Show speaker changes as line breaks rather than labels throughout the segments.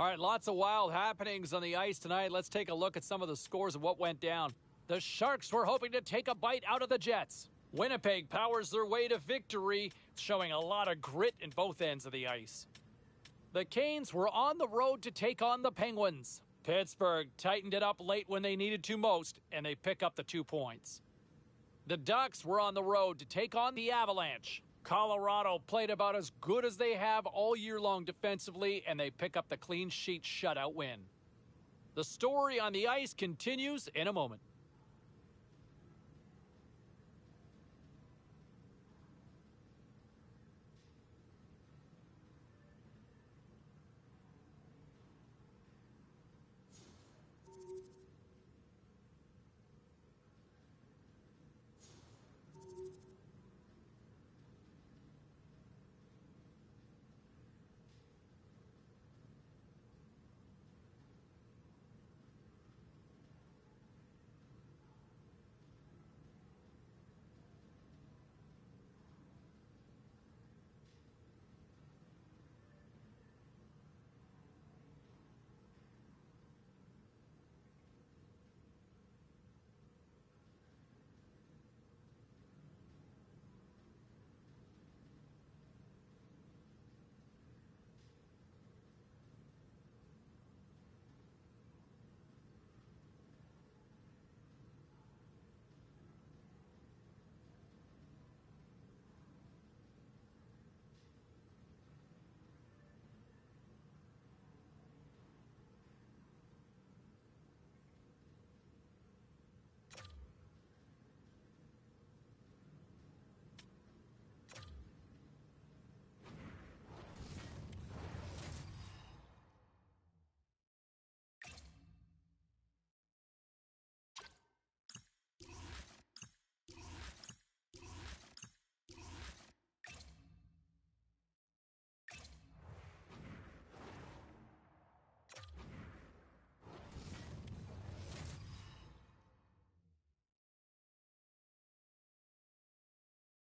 All right, lots of wild happenings on the ice tonight. Let's take a look at some of the scores of what went down. The Sharks were hoping to take a bite out of the Jets. Winnipeg powers their way to victory, showing a lot of grit in both ends of the ice. The Canes were on the road to take on the Penguins. Pittsburgh tightened it up late when they needed to most, and they pick up the 2 points. The Ducks were on the road to take on the Avalanche. Colorado played about as good as they have all year long defensively, and they pick up the clean sheet shutout win. The story on the ice continues in a moment.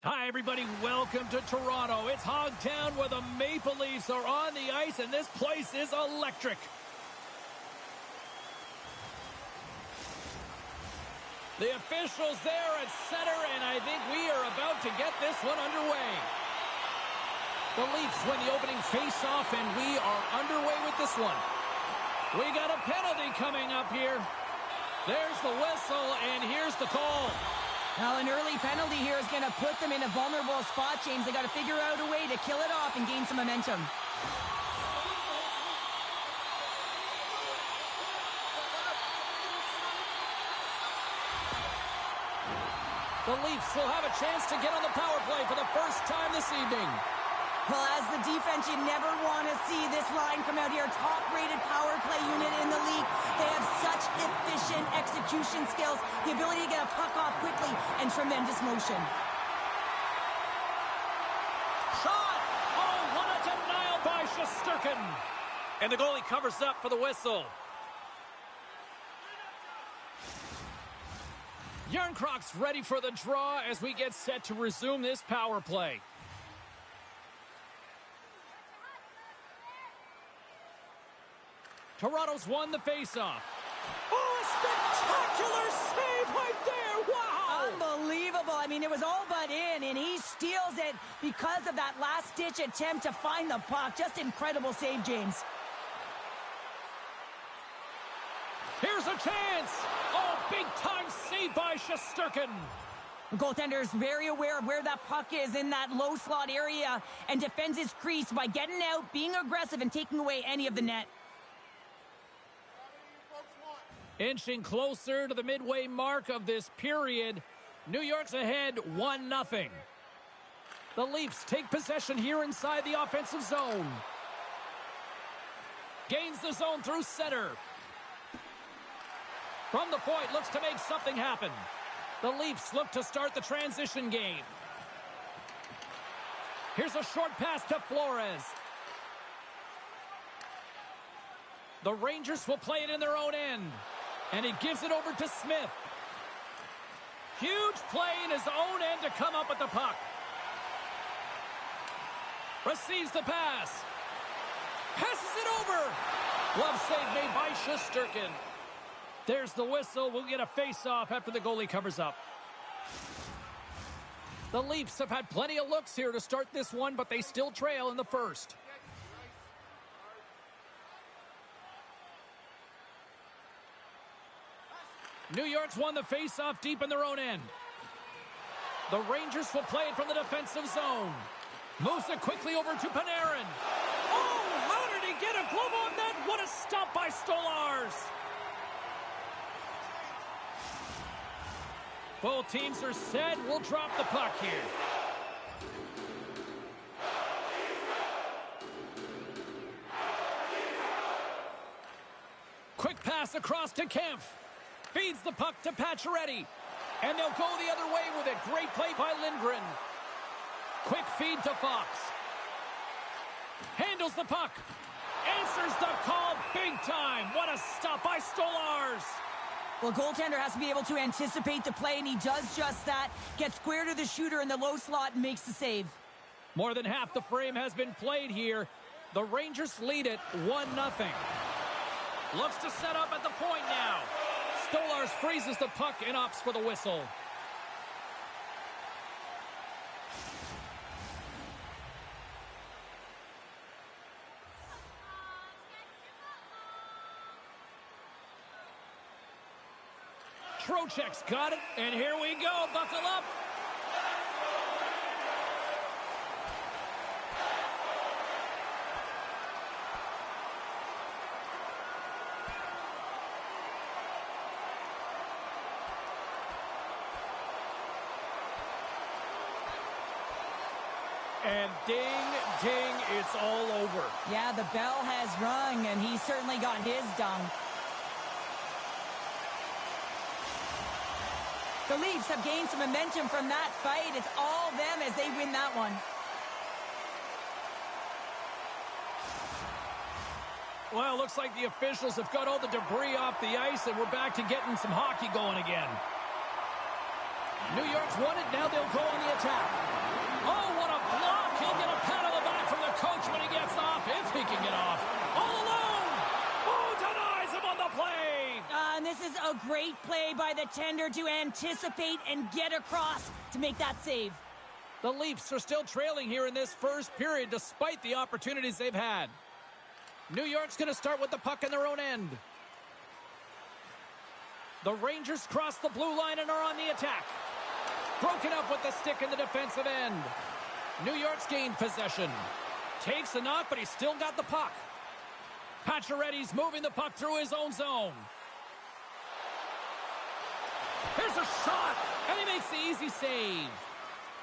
Hi, everybody. Welcome to Toronto. It's Hogtown where the Maple Leafs are on the ice, and this place is electric. The officials there at center, and I think we are about to get this one underway. The Leafs win the opening face-off, and we are underway with this one. We got a penalty coming up here. There's the whistle, and here's the call.
Now, an early penalty here is going to put them in a vulnerable spot, James. They got to figure out a way to kill it off and gain some momentum.
The Leafs will have a chance to get on the power play for the first time this evening.
Well, as the defense, you never want to see this line come out here. Top-rated power play unit in the league. They have such efficient execution skills, the ability to get a puck off quickly, and tremendous motion.
Shot! Oh, what a denial by Shesterkin. And the goalie covers up for the whistle. Yarncroft's ready for the draw as we get set to resume this power play. Toronto's won the faceoff. Oh, a spectacular save right there! Wow!
Unbelievable. I mean, it was all but in, and he steals it because of that last-ditch attempt to find the puck. Just incredible save, James.
Here's a chance! Oh, big-time save by Shesterkin.
The goaltender is very aware of where that puck is in that low slot area and defends his crease by getting out, being aggressive, and taking away any of the net.
Inching closer to the midway mark of this period, New York's ahead 1-0. The Leafs take possession here inside the offensive zone. Gains the zone through center. From the point, looks to make something happen. The Leafs look to start the transition game. Here's a short pass to Flores. The Rangers will play it in their own end. And he gives it over to Smith. Huge play in his own end to come up with the puck. Receives the pass. Passes it over. Glove save made by Shesterkin. There's the whistle. We'll get a face-off after the goalie covers up. The Leafs have had plenty of looks here to start this one, but they still trail in the first. New York's won the face-off deep in their own end. The Rangers will play it from the defensive zone. Moves it quickly over to Panarin. Oh, how did he get a glove on that? What a stop by Stolarz. Both teams are set. We'll drop the puck here. Quick pass across to Kempf. Feeds the puck to Pacioretty. And they'll go the other way with it. Great play by Lindgren. Quick feed to Fox. Handles the puck. Answers the call big time. What a stop by Stolarz.
Well, goaltender has to be able to anticipate the play, and he does just that. Gets square to the shooter in the low slot and makes the save.
More than half the frame has been played here. The Rangers lead it 1-0. Looks to set up at the point now. Stolarz freezes the puck and opts for the whistle. Trocheck's got it, and here we go. Buckle up. And ding, ding, it's all over.
Yeah, the bell has rung, and he certainly got his done. The Leafs have gained some momentum from that fight. It's all them as they win that one.
Well, it looks like the officials have got all the debris off the ice, and we're back to getting some hockey going again. New York's won it. Now they'll go on the attack. Oh, what a block. He'll get a pat on the back from the coach when he gets off, if he can get off. All alone. Oh, denies him on the play.
And this is a great play by the tender to anticipate and get across to make that save.
The Leafs are still trailing here in this first period despite the opportunities they've had. New York's going to start with the puck in their own end. The Rangers cross the blue line and are on the attack. Broken up with the stick in the defensive end. New York's gained possession. Takes a knock, but he's still got the puck. Pacioretty's moving the puck through his own zone. Here's a shot, and he makes the easy save.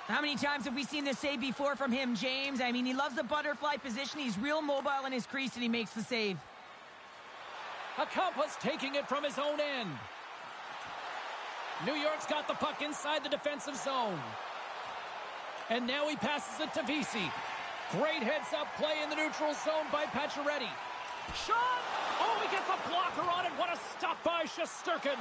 How many times have we seen this save before from him, James? I mean, he loves the butterfly position. He's real mobile in his crease, and he makes the save.
Acampa's taking it from his own end. New York's got the puck inside the defensive zone. And now he passes it to Vesey. Great heads-up play in the neutral zone by Pacioretty. Shot! Oh, he gets a blocker on it. What a stop by Shesterkin.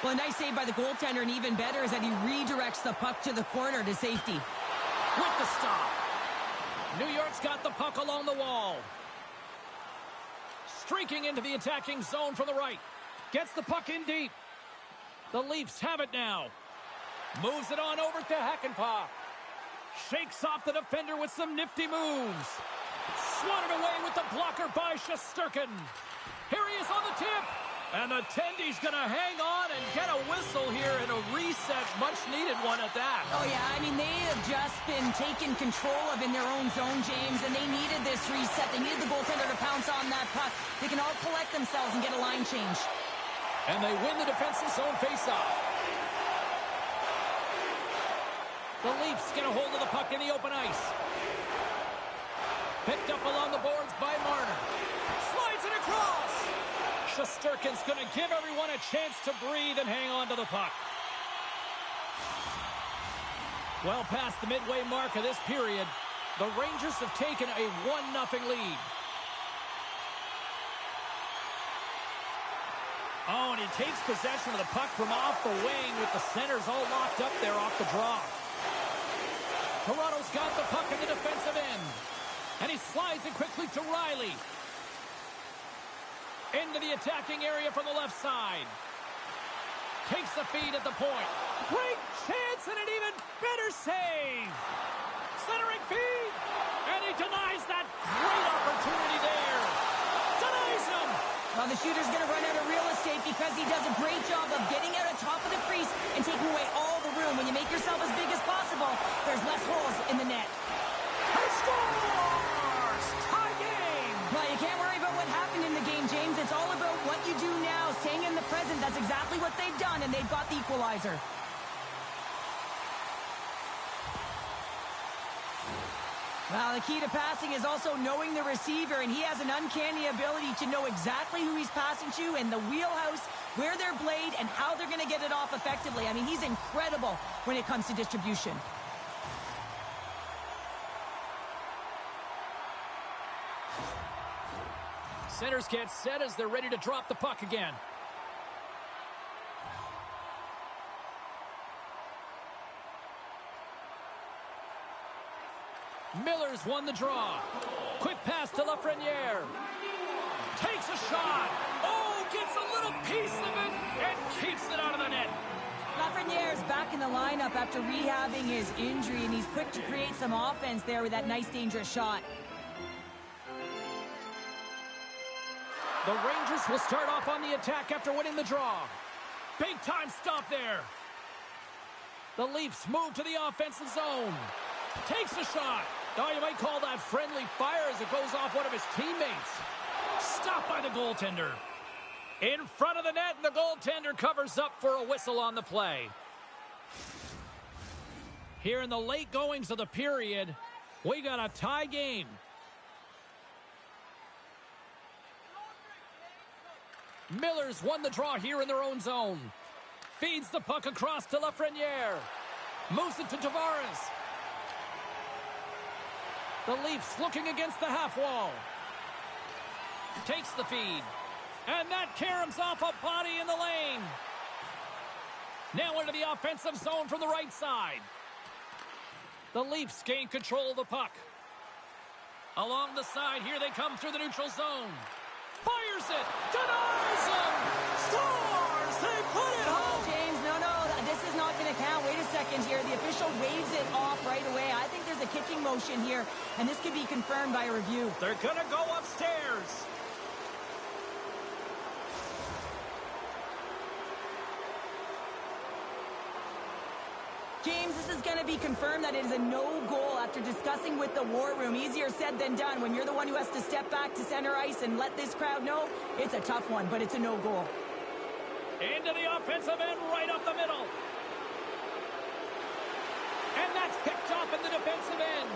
Well, a nice save by the goaltender, and even better is that he redirects the puck to the corner to safety.
With the stop. New York's got the puck along the wall. Streaking into the attacking zone from the right. Gets the puck in deep. The Leafs have it now. Moves it on over to Hakanpää. Shakes off the defender with some nifty moves. Swatted away with the blocker by Shesterkin. Here he is on the tip. And the Tendy's going to hang on and get a whistle here in a reset. Much needed one at that.
Oh, yeah. I mean, they have just been taken control of in their own zone, James, and they needed this reset. They needed the goaltender to pounce on that puck. They can all collect themselves and get a line change.
And they win the defensive zone faceoff. The Leafs get a hold of the puck in the open ice. Picked up along the boards by Marner. Slides it across. Shesterkin's going to give everyone a chance to breathe and hang on to the puck. Well past the midway mark of this period, the Rangers have taken a 1-0 lead. Oh, and he takes possession of the puck from off the wing with the centers all locked up there off the draw. Toronto's got the puck in the defensive end. And he slides it quickly to Riley. Into the attacking area from the left side. Takes the feed at the point. Great chance and an even better save. Centering feed. And he denies that great opportunity there. Denies him.
Well, the shooter's going to run out of real estate because he does a great job of getting out on top of the crease and taking away all the room. When you make yourself as big as possible, there's less holes in the net.
He scores! Tie game!
Well, you can't worry about what happened in the game, James. It's all about what you do now, staying in the present. That's exactly what they've done, and they've got the equalizer. Well, the key to passing is also knowing the receiver, and he has an uncanny ability to know exactly who he's passing to and the wheelhouse, where they're played, and how they're going to get it off effectively. I mean, he's incredible when it comes to distribution.
Centers get set as they're ready to drop the puck again. Miller's won the draw. Quick pass to Lafreniere. Takes a shot. Oh, gets a little piece of it and keeps it out of the net.
Lafreniere's back in the lineup after rehabbing his injury, and he's quick to create some offense there with that nice, dangerous shot.
The Rangers will start off on the attack after winning the draw. Big time stop there. The Leafs move to the offensive zone. Takes a shot. Oh, you might call that friendly fire as it goes off one of his teammates. Stopped by the goaltender. In front of the net, and the goaltender covers up for a whistle on the play. Here in the late goings of the period, we got a tie game. Miller's won the draw here in their own zone. Feeds the puck across to Lafreniere. Moves it to Tavares. The Leafs looking against the half wall. Takes the feed. And that caroms off a body in the lane. Now into the offensive zone from the right side. The Leafs gain control of the puck. Along the side, here they come through the neutral zone. Fires it, denies him, scores, they put it home.
James, no, this is not going to count. Wait a second here. The official waves it off right away. I think there's a kicking motion here, and this could be confirmed by a review.
They're going to go upstairs.
James, this is going to be confirmed that it is a no-goal after discussing with the war room. Easier said than done. When you're the one who has to step back to center ice and let this crowd know, it's a tough one, but it's a no-goal.
Into the offensive end, right up the middle. And that's picked up in the defensive end.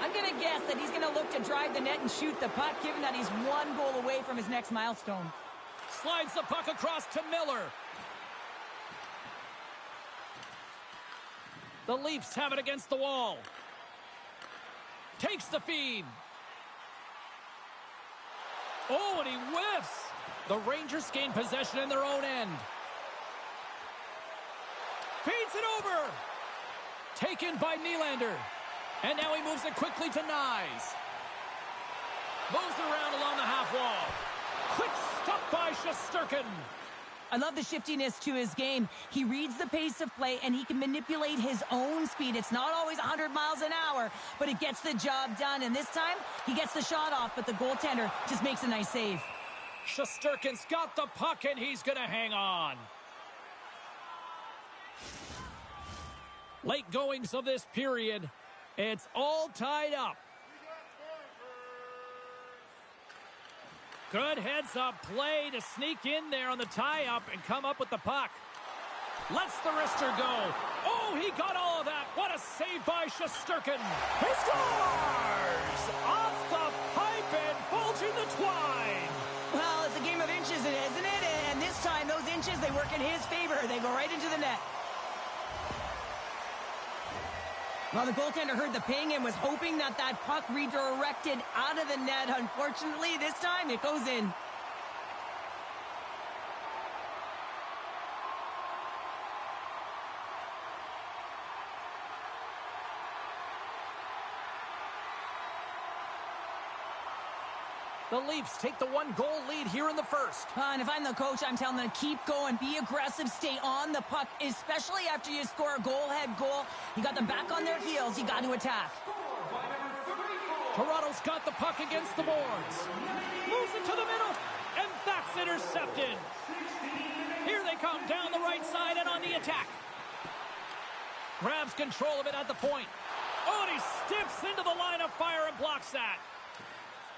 I'm going to guess that he's going to look to drive the net and shoot the puck, given that he's one goal away from his next milestone.
Slides the puck across to Miller. The Leafs have it against the wall. Takes the feed. Oh, and he whiffs. The Rangers gain possession in their own end. Feeds it over. Taken by Nylander. And now he moves it quickly to Nyes. Moves it around along the half wall. Quick stop by Shesterkin.
I love the shiftiness to his game. He reads the pace of play, and he can manipulate his own speed. It's not always 100 miles an hour, but it gets the job done. And this time, he gets the shot off, but the goaltender just makes a nice save.
Shesterkin's got the puck, and he's going to hang on. Late goings of this period. It's all tied up. Good heads-up play to sneak in there on the tie-up and come up with the puck. Lets the wrister go. Oh, he got all of that. What a save by Shesterkin. He scores! Off the pipe and bulging the twine.
Well, it's a game of inches, isn't it? And this time, those inches, they work in his favor. They go right into the net. Well, the goaltender heard the ping and was hoping that that puck redirected out of the net. Unfortunately, this time it goes in.
The Leafs take the one-goal lead here in the first.
And if I'm the coach, I'm telling them to keep going, be aggressive, stay on the puck, especially after you score a goal-head goal. You got them back on their heels. You got to attack.
Toronto's got the puck against the boards. Moves it to the middle, and that's intercepted. Here they come down the right side and on the attack. Grabs control of it at the point. Oh, and he steps into the line of fire and blocks that.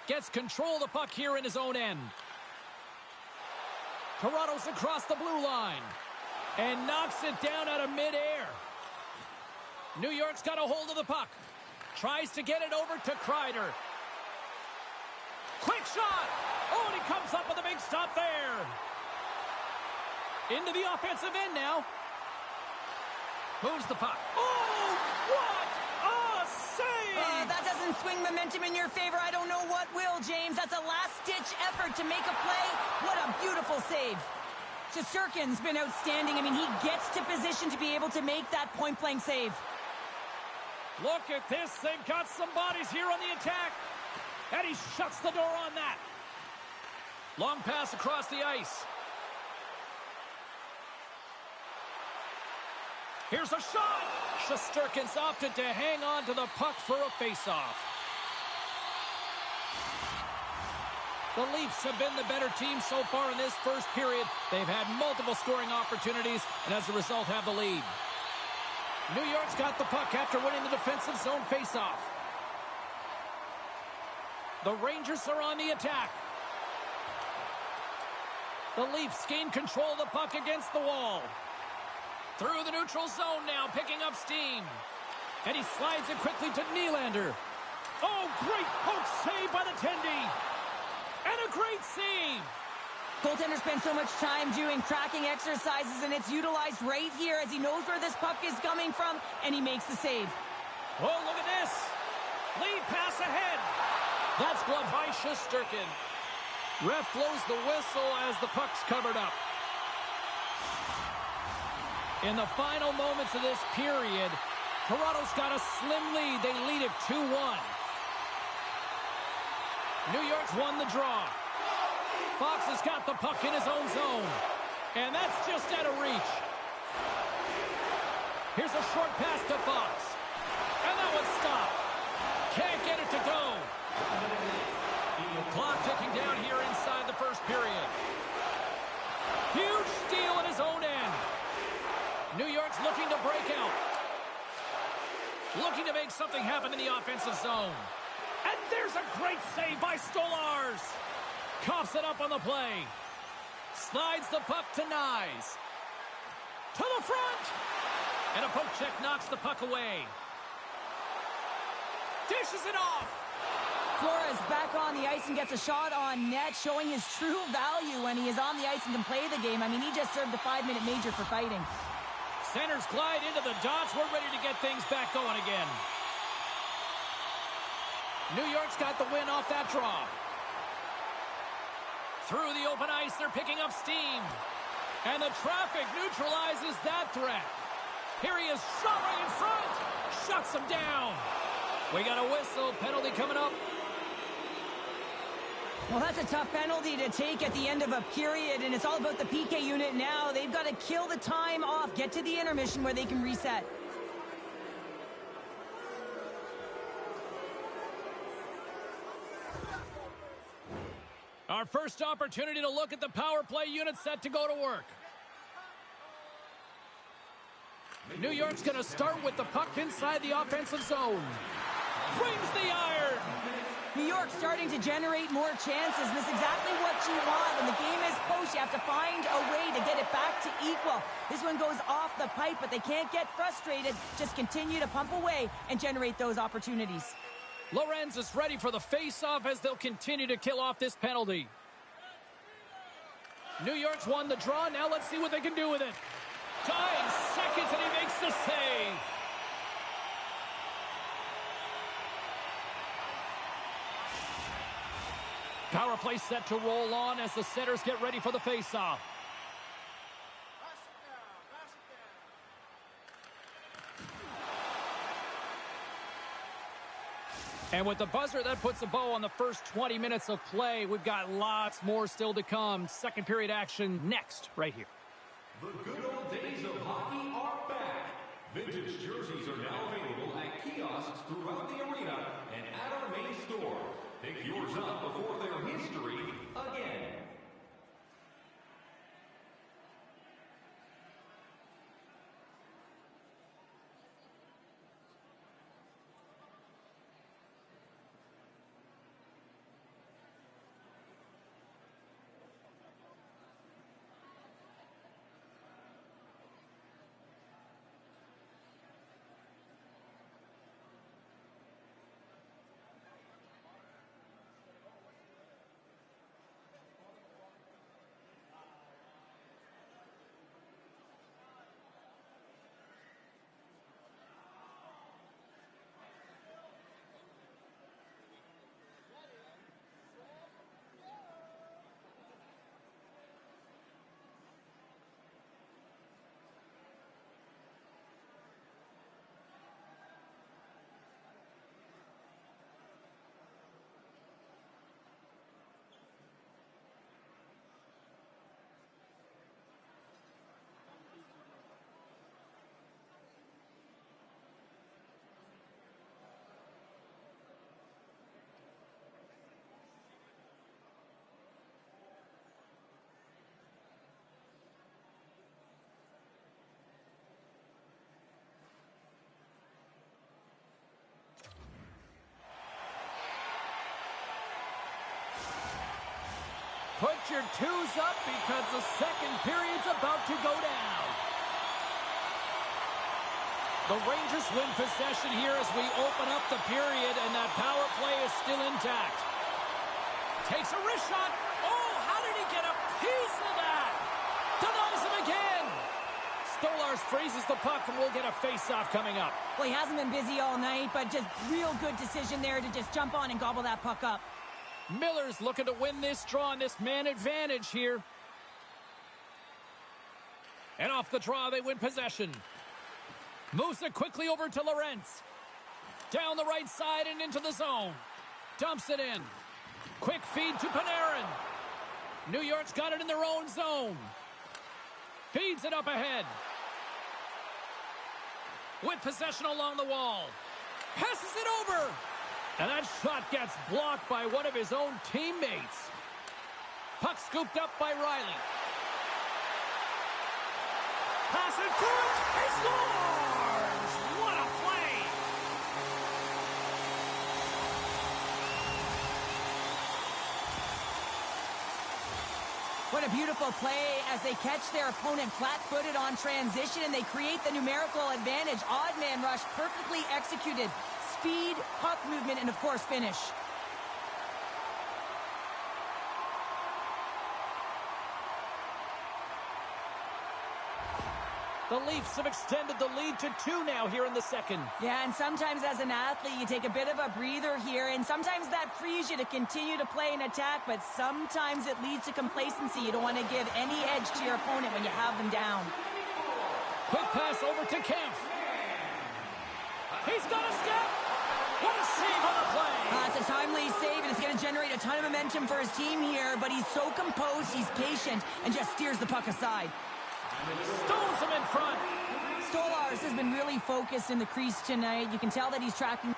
Gets control of the puck here in his own end. Toronto's across the blue line. And knocks it down out of midair. New York's got a hold of the puck. Tries to get it over to Kreider. Quick shot! Oh, and he comes up with a big stop there. Into the offensive end now. Moves the puck. Oh, what a save!
That doesn't swing momentum in your favor. I don't know what will, James. That's a last-ditch effort to make a play. What a beautiful save. Shesterkin's been outstanding. I mean, he gets to position to be able to make that point-blank save.
Look at this. They've got some bodies here on the attack. And he shuts the door on that. Long pass across the ice. Here's a shot. Shesterkin's opted to hang on to the puck for a face-off. The Leafs have been the better team so far in this first period. They've had multiple scoring opportunities and as a result have the lead. New York's got the puck after winning the defensive zone face-off. The Rangers are on the attack. The Leafs gain control of the puck against the wall. Through the neutral zone now, picking up steam. And he slides it quickly to Nylander. Oh, great poke save by the Tendy. And a great save.
Goaltender spends so much time doing tracking exercises, and it's utilized right here as he knows where this puck is coming from, and he makes the save.
Oh, look at this. Lead pass ahead. That's gloved by Shesterkin. Ref blows the whistle as the puck's covered up. In the final moments of this period, Toronto's got a slim lead. They lead it 2-1. New York's won the draw. Fox has got the puck in his own zone. And that's just out of reach. Here's a short pass to Fox. And that one's stopped. Can't get it to go. Clock ticking down here inside the first period. Huge steal at his own end. New York's looking to break out. Looking to make something happen in the offensive zone. And there's a great save by Stolarz. Coughs it up on the play. Slides the puck to Nyes. To the front. And a poke check knocks the puck away. Dishes it off.
Flores back on the ice and gets a shot on net, showing his true value when he is on the ice and can play the game. I mean, he just served a 5-minute major for fighting.
Centers glide into the dots. We're ready to get things back going again. New York's got the win off that draw. Through the open ice, they're picking up steam. And the traffic neutralizes that threat. Here he is, shot right in front. Shuts him down. We got a whistle. Penalty coming up.
Well, that's a tough penalty to take at the end of a period, and it's all about the PK unit now. They've got to kill the time off, get to the intermission where they can reset.
Our first opportunity to look at the power play unit set to go to work. New York's going to start with the puck inside the offensive zone. Brings the iron.
New York starting to generate more chances, and this is exactly what you want. When the game is close, you have to find a way to get it back to equal. This one goes off the pipe, but they can't get frustrated. Just continue to pump away and generate those opportunities.
Lorenz is ready for the face-off as they'll continue to kill off this penalty. New York's won the draw. Now let's see what they can do with it. Tying seconds, and he makes the save. Power play set to roll on as the centers get ready for the face-off. And with the buzzer, that puts a bow on the first 20 minutes of play. We've got lots more still to come. Second period action next, right here.
The good old days of hockey are back. Vintage jerseys are now available at kiosks throughout the arena and at our main store. Pick yours up before their history again.
Put your twos up because the second period's about to go down. The Rangers win possession here as we open up the period, and that power play is still intact. Takes a wrist shot. Oh, how did he get a piece of that? Denies him again. Stolarz freezes the puck, and we'll get a face-off coming up.
Well, he hasn't been busy all night, but just real good decision there to just jump on and gobble that puck up.
Miller's looking to win this draw on this man advantage here. And off the draw, they win possession. Moves it quickly over to Lorentz. Down the right side and into the zone. Dumps it in. Quick feed to Panarin. New York's got it in their own zone. Feeds it up ahead. With possession along the wall. Passes it over. And that shot gets blocked by one of his own teammates. Puck scooped up by Riley. Pass it through it. He scores! What a play!
What a beautiful play as they catch their opponent flat-footed on transition and they create the numerical advantage. Odd man rush, perfectly executed. Speed, puck movement, and of course finish.
The Leafs have extended the lead to 2 now here in the second.
Yeah, and sometimes as an athlete, you take a bit of a breather here, and sometimes that frees you to continue to play and attack, but sometimes it leads to complacency. You don't want to give any edge to your opponent when you have them down.
Quick pass over to Kemp. He's got a step. What a save on the play.
It's a timely save, and it's going to generate a ton of momentum for his team here, but he's so composed, he's patient, and just steers the puck aside.
Stones him in front.
Stolarz has been really focused in the crease tonight. You can tell that he's tracking.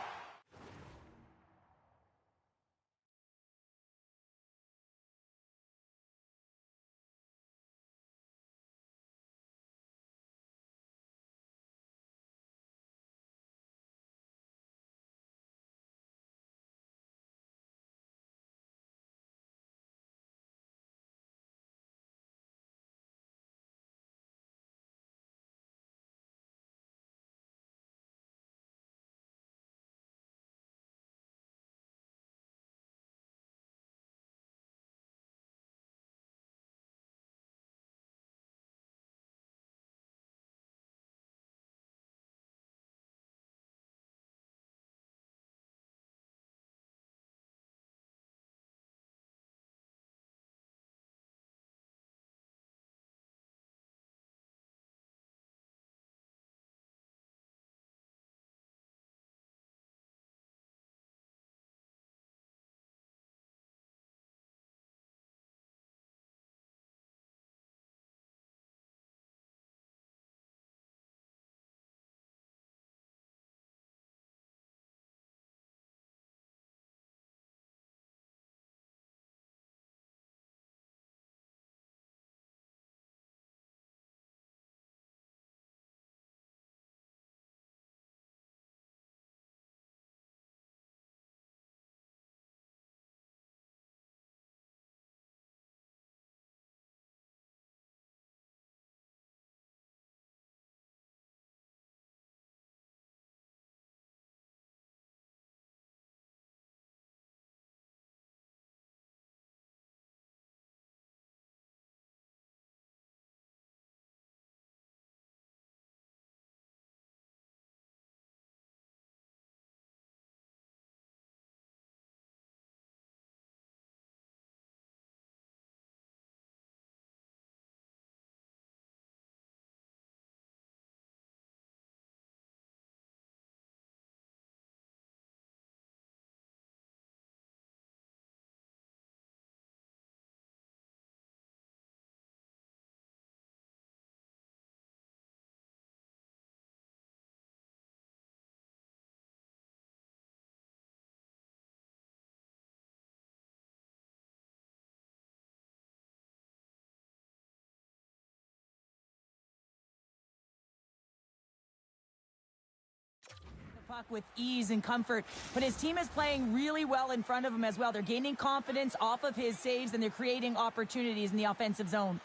Puck with ease and comfort, but his team is playing really well in front of him as well. They're gaining confidence off of his saves and they're creating opportunities in the offensive zone.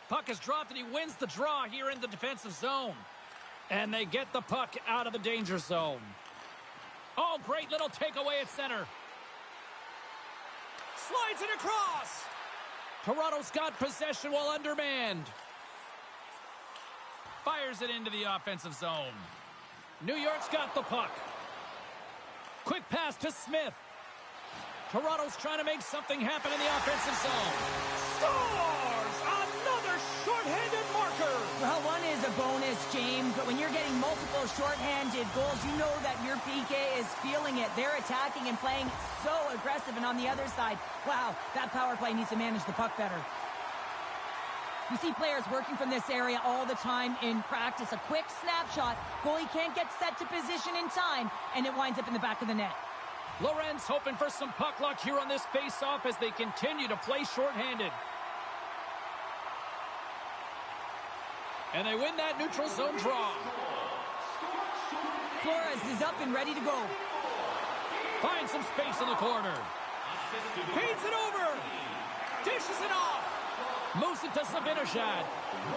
Puck is dropped and he wins the draw here in the defensive zone. And they get the puck out of the danger zone. Oh, great little takeaway at center. Slides it across. Toronto's got possession while undermanned. Fires it into the offensive zone. New York's got the puck. Quick pass to Smith. Toronto's trying to make something happen in the offensive zone. Scores! Another
James, but when you're getting multiple shorthanded goals, you know that your PK is feeling it. They're attacking and playing so aggressive, and on the other side, wow, that power play needs to manage the puck better. You see players working from this area all the time in practice. A quick snapshot, goalie can't get set to position in time, and it winds up in the back of the net.
Lorenz hoping for some puck luck here on this face-off as they continue to play shorthanded. And they win that neutral zone draw.
Flores is up and ready to go.
Finds some space in the corner. Feeds it over. Dishes it off. Moves it to Sabinashad.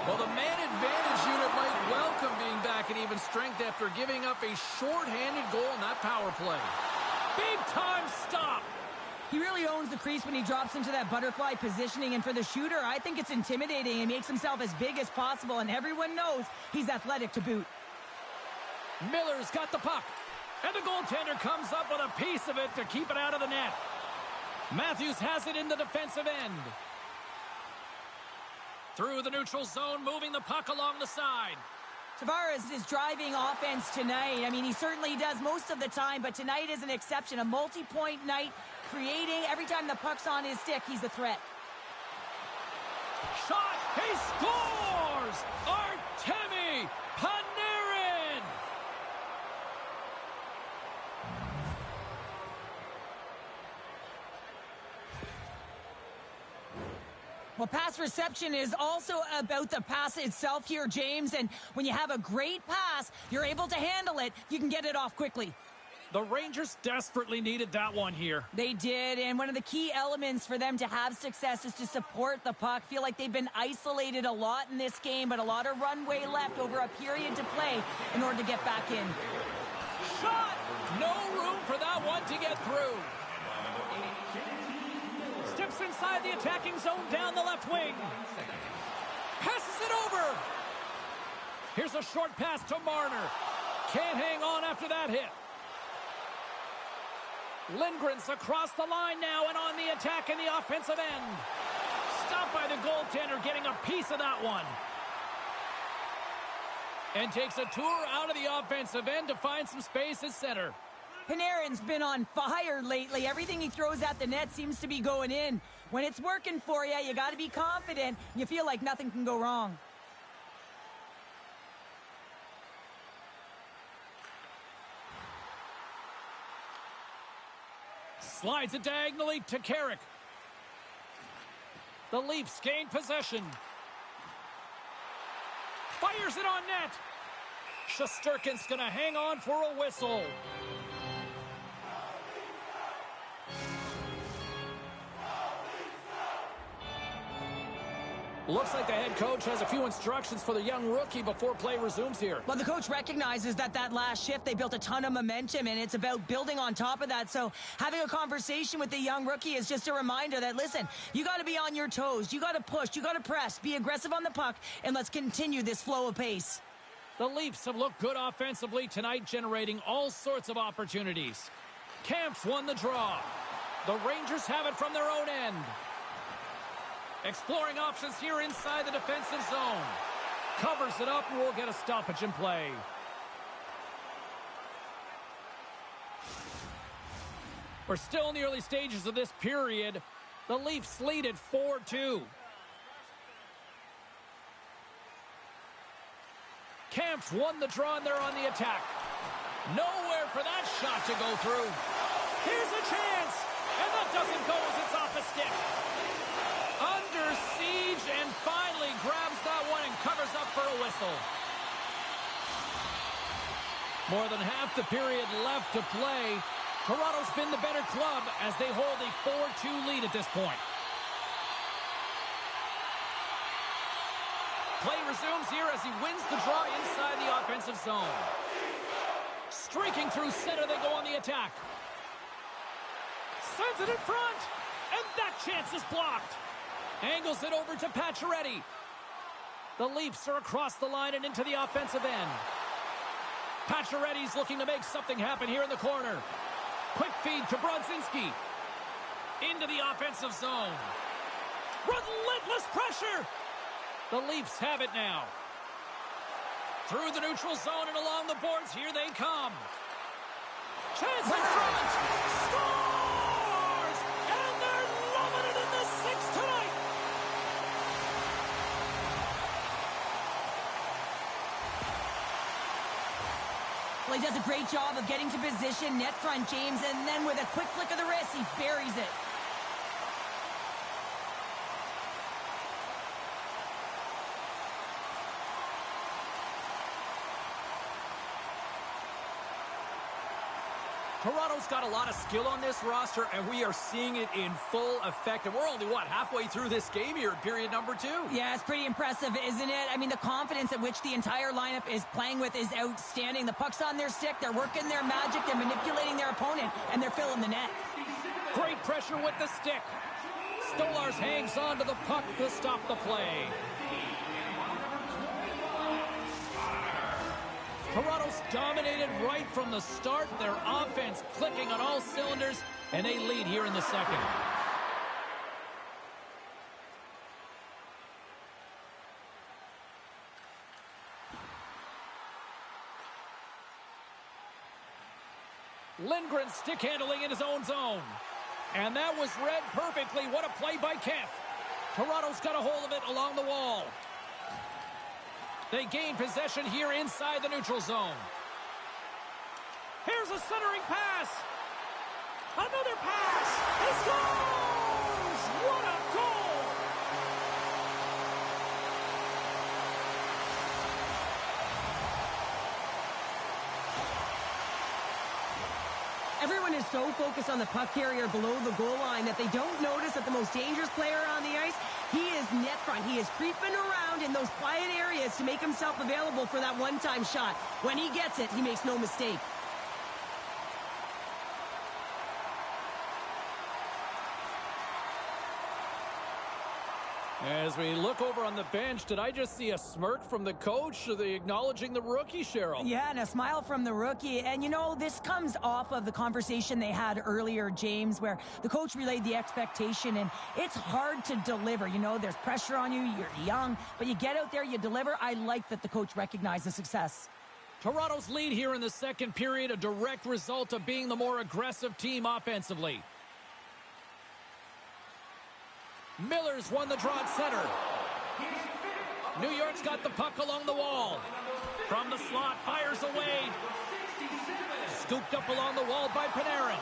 Well, the man advantage unit might welcome being back at even strength after giving up a short-handed goal in that power play.
Big-time stop.
He really owns the crease when he drops into that butterfly positioning, and for the shooter, I think it's intimidating. He makes himself as big as possible, and everyone knows he's athletic to boot.
Miller's got the puck, and the goaltender comes up with a piece of it to keep it out of the net. Matthews has it in the defensive end. Through the neutral zone, moving the puck along the side.
Tavares is driving offense tonight. I mean, he certainly does most of the time, but tonight is an exception. A multi-point night, creating every time the puck's on his stick, he's a threat.
Shot, he scores! Artemi Panarin!
Well, pass reception is also about the pass itself here, James, and when you have a great pass, you're able to handle it, you can get it off quickly.
The Rangers desperately needed that one here.
They did, and one of the key elements for them to have success is to support the puck. Feel like they've been isolated a lot in this game, but a lot of runway left over a period to play in order to get back in.
Shot! No room for that one to get through. Steps inside the attacking zone down the left wing. Passes it over. Here's a short pass to Marner. Can't hang on after that hit. Lindgren's across the line now and on the attack in the offensive end. Stopped by the goaltender, getting a piece of that one. And takes a tour out of the offensive end to find some space at center.
Panarin's been on fire lately. Everything he throws at the net seems to be going in. When it's working for you, you got to be confident. You feel like nothing can go wrong.
Slides it diagonally to Carrick. The Leafs gain possession. Fires it on net. Shesterkin's going to hang on for a whistle. Looks like the head coach has a few instructions for the young rookie before play resumes here.
Well, the coach recognizes that last shift, they built a ton of momentum, and it's about building on top of that. So having a conversation with the young rookie is just a reminder that, listen, you got to be on your toes. You got to push. You got to press. Be aggressive on the puck, and let's continue this flow of pace.
The Leafs have looked good offensively tonight, generating all sorts of opportunities. Kampf won the draw. The Rangers have it from their own end. Exploring options here inside the defensive zone. Covers it up and will get a stoppage in play. We're still in the early stages of this period. The Leafs lead at 4-2. Kampf won the draw and they're on the attack. Nowhere for that shot to go through. Here's a chance. And that doesn't go as it's off a stick. Under siege and finally grabs that one and covers up for a whistle. More than half the period left to play. Toronto's been the better club as they hold a 4-2 lead at this point. Play resumes here as he wins the draw inside the offensive zone. Streaking through center, they go on the attack. Sends it in front, and that chance is blocked. Angles it over to Pacioretty. The Leafs are across the line and into the offensive end. Pacioretty's looking to make something happen here in the corner. Quick feed to Brodzinski. Into the offensive zone. Relentless pressure. The Leafs have it now. Through the neutral zone and along the boards. Here they come. Chance in front. Scores! And they're loving it in the sixth tonight.
Well, he does a great job of getting to position, net front, James, and then with a quick flick of the wrist, he buries it.
Toronto's got a lot of skill on this roster, and we are seeing it in full effect. And we're only, halfway through this game here in period number 2?
Yeah, it's pretty impressive, isn't it? I mean, the confidence at which the entire lineup is playing with is outstanding. The puck's on their stick, they're working their magic, they're manipulating their opponent, and they're filling the net.
Great pressure with the stick. Stolarz hangs on to the puck to stop the play. Toronto's dominated right from the start. Their offense clicking on all cylinders, and they lead here in the second. Lindgren stick handling in his own zone. And that was read perfectly. What a play by Kemp. Toronto's got a hold of it along the wall. They gain possession here inside the neutral zone. Here's a centering pass. Another pass. He scores! What a goal!
Everyone is so focused on the puck carrier below the goal line that they don't notice that the most dangerous player on the ice, he is net front. He is creeping around in those quiet areas to make himself available for that one-time shot. When he gets it, he makes no mistake.
As we look over on the bench, did I just see a smirk from the coach? Are they acknowledging the rookie, Cheryl?
Yeah, and a smile from the rookie. And, you know, this comes off of the conversation they had earlier, James, where the coach relayed the expectation, and it's hard to deliver. You know, there's pressure on you, you're young, but you get out there, you deliver. I like that the coach recognized the success.
Toronto's lead here in the second period, a direct result of being the more aggressive team offensively. Miller's won the draw at center. New York's got the puck along the wall. From the slot, fires away. Scooped up along the wall by Panarin.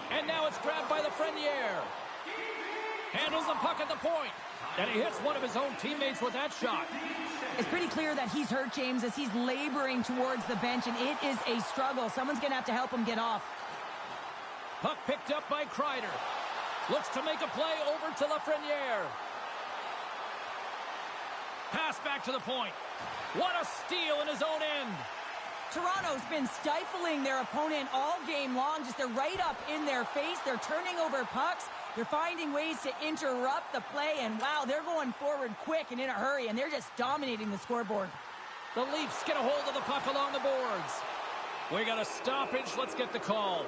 And now it's grabbed by Lafreniere. Handles the puck at the point. And he hits one of his own teammates with that shot.
It's pretty clear that he's hurt, James, as he's laboring towards the bench, and it is a struggle. Someone's going to have to help him get off.
Puck picked up by Kreider. Looks to make a play over to Lafreniere. Pass back to the point. What a steal in his own end.
Toronto's been stifling their opponent all game long. Just they're right up in their face. They're turning over pucks. They're finding ways to interrupt the play. And, wow, they're going forward quick and in a hurry. And they're just dominating the scoreboard.
The Leafs get a hold of the puck along the boards. We got a stoppage. Let's get the call.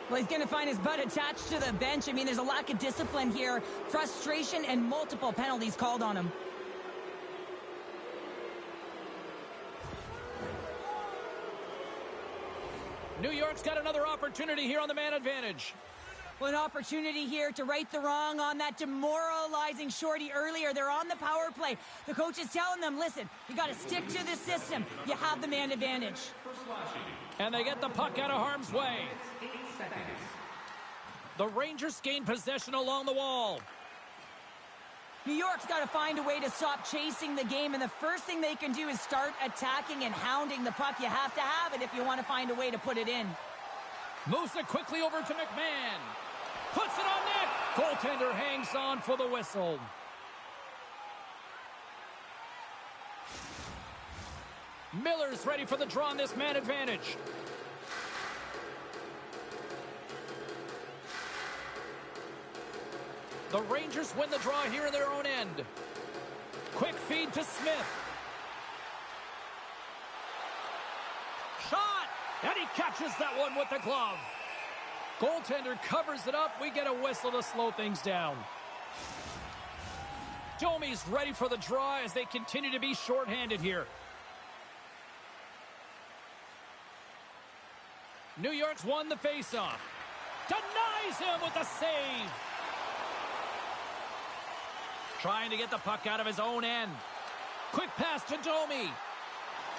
Well, he's going to find his butt attached to the bench. I mean, there's a lack of discipline here, frustration, and multiple penalties called on him.
New York's got another opportunity here on the man advantage.
Well, an opportunity here to right the wrong on that demoralizing shorty earlier. They're on the power play. The coach is telling them, listen, you got to stick to the system. You have the man advantage.
And they get the puck out of harm's way. The Rangers gain possession along the wall.
New York's got to find a way to stop chasing the game, and the first thing they can do is start attacking and hounding the puck. You have to have it if you want to find a way to put it in.
Moves it quickly over to McMahon. Puts it on net. Goaltender hangs on for the whistle. Miller's ready for the draw on this man advantage. The Rangers win the draw here in their own end. Quick feed to Smith. Shot! And he catches that one with the glove. Goaltender covers it up. We get a whistle to slow things down. Domi's ready for the draw as they continue to be shorthanded here. New York's won the faceoff. Denies him with the save. Trying to get the puck out of his own end. Quick pass to Domi.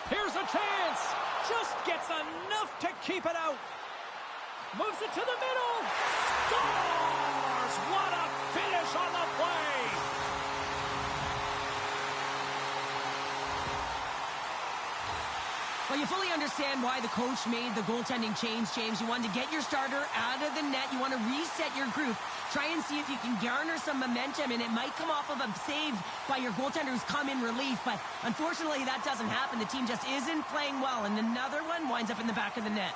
Here's a chance. Just gets enough to keep it out. Moves it to the middle. Scores! What a finish on the play.
Well, you fully understand why the coach made the goaltending change, James. You wanted to get your starter out of the net. You want to reset your group. Try and see if you can garner some momentum, and it might come off of a save by your goaltender who's come in relief. But unfortunately, that doesn't happen. The team just isn't playing well, and another one winds up in the back of the net.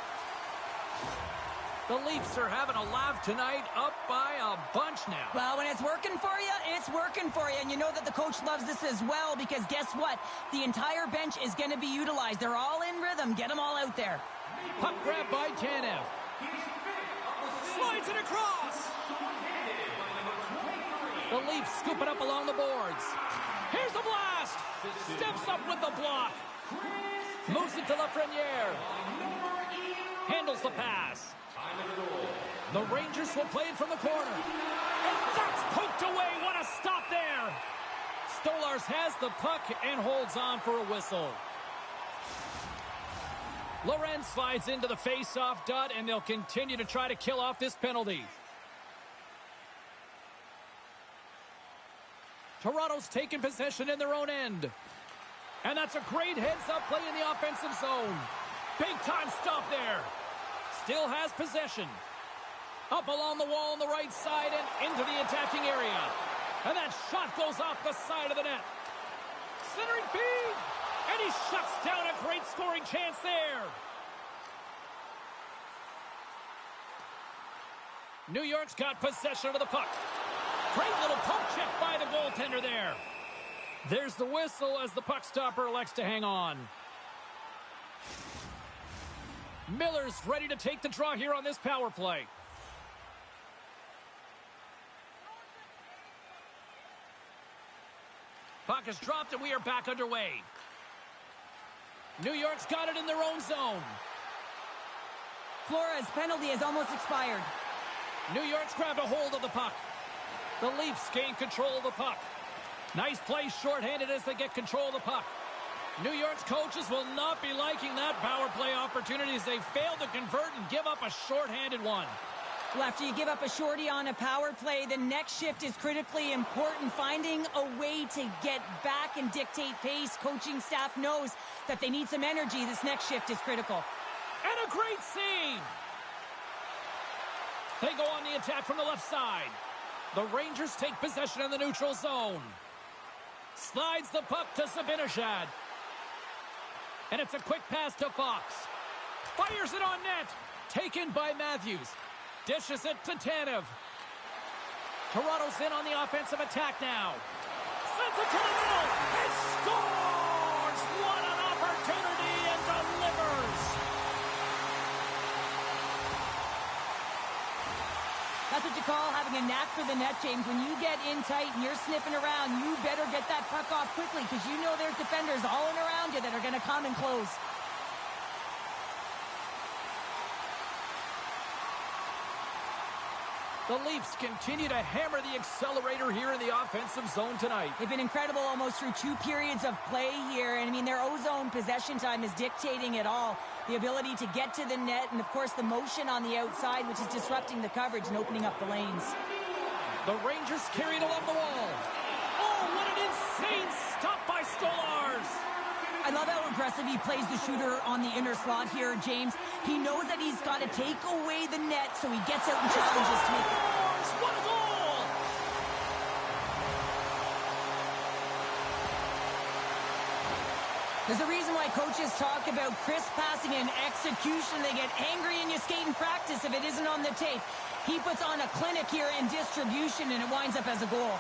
The Leafs are having a laugh tonight, up by a bunch now.
Well, when it's working for you, it's working for you. And you know that the coach loves this as well because guess what? The entire bench is going to be utilized. They're all in rhythm. Get them all out there.
Puck grab by Tanev. Slides it across. The Leafs scoop it up along the boards. Here's the blast. Steps up with the block. Moves it to Lafreniere. Handles the pass. The Rangers will play it from the corner. And that's poked away. What a stop there. Stolarz has the puck and holds on for a whistle. Lorenz slides into the face-off dot, and they'll continue to try to kill off this penalty. Toronto's taking possession in their own end. And that's a great heads-up play in the offensive zone. Big-time stop there. Still has possession. Up along the wall on the right side and into the attacking area. And that shot goes off the side of the net. Centering feed. And he shuts down a great scoring chance there. New York's got possession of the puck. Great little poke check by the goaltender there. There's the whistle as the puck stopper elects to hang on. Miller's ready to take the draw here on this power play. Puck is dropped and we are back underway. New York's got it in their own zone.
Flores' penalty has almost expired.
New York's grabbed a hold of the puck. The Leafs gain control of the puck. Nice play shorthanded as they get control of the puck. New York's coaches will not be liking that power play opportunity as they fail to convert and give up a shorthanded one.
Well, after you give up a shorty on a power play, the next shift is critically important. Finding a way to get back and dictate pace. Coaching staff knows that they need some energy. This next shift is critical.
And a great save. They go on the attack from the left side. The Rangers take possession in the neutral zone. Slides the puck to Zibanejad. And it's a quick pass to Fox. Fires it on net. Taken by Matthews. Dishes it to Tanev. Toronto's in on the offensive attack now. Sends it to the middle. And scores! What an opportunity and delivers.
That's what you call having a knack for the net, James. When you get in tight and you're sniffing around, you better get that puck off quickly because you know there's defenders all in around you that are going to come and close.
The Leafs continue to hammer the accelerator here in the offensive zone tonight.
They've been incredible almost through 2 periods of play here. And, I mean, their O-zone possession time is dictating it all. The ability to get to the net and, of course, the motion on the outside, which is disrupting the coverage and opening up the lanes.
The Rangers carried along the wall. Oh, what an insane stop by Stolarz.
I love how aggressive he plays the shooter on the inner slot here, James. He knows that he's got to take away the net, so he gets out and challenges to make it.
What a goal!
There's a reason why coaches talk about crisp passing and execution. They get angry and you skate in practice if it isn't on the tape. He puts on a clinic here in distribution, and it winds up as a goal.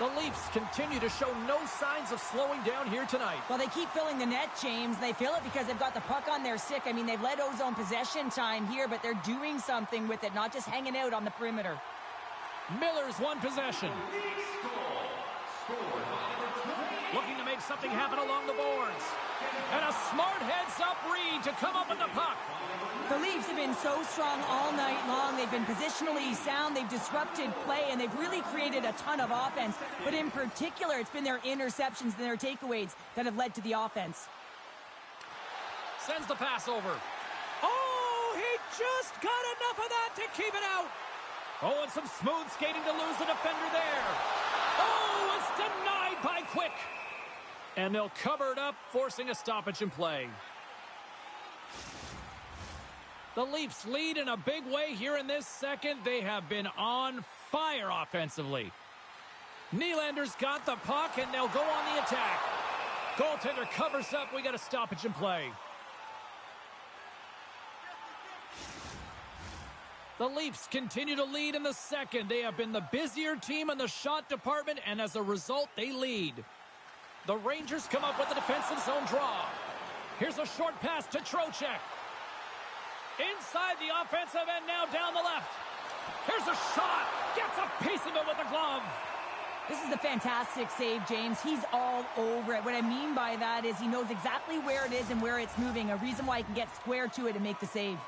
The
The Leafs continue to show no signs of slowing down here tonight.
Well, they keep filling the net, James. They fill it because they've got the puck on their stick. I mean, they've led ozone possession time here, but they're doing something with it, not just hanging out on the perimeter.
Miller's won possession. Looking to make something happen along the boards. And a smart heads-up read to come up with the puck.
The Leafs have been so strong all night long. They've been positionally sound. They've disrupted play, and they've really created a ton of offense. But in particular, it's been their interceptions and their takeaways that have led to the offense.
Sends the pass over. Oh, he just got enough of that to keep it out. Oh, and some smooth skating to lose the defender there. Oh, it's denied by Quick. And they'll cover it up, forcing a stoppage in play. The Leafs lead in a big way here in this second. They have been on fire offensively. Nylander's got the puck, and they'll go on the attack. Goaltender covers up. We got a stoppage in play. The Leafs continue to lead in the second. They have been the busier team in the shot department, and as a result, they lead. The Rangers come up with a defensive zone draw. Here's a short pass to Trocheck. Inside the offensive end, now down the left. Here's a shot. Gets a piece of it with the glove.
This is a fantastic save, James. He's all over it. What I mean by that is he knows exactly where it is and where it's moving. A reason why he can get square to it and make the save.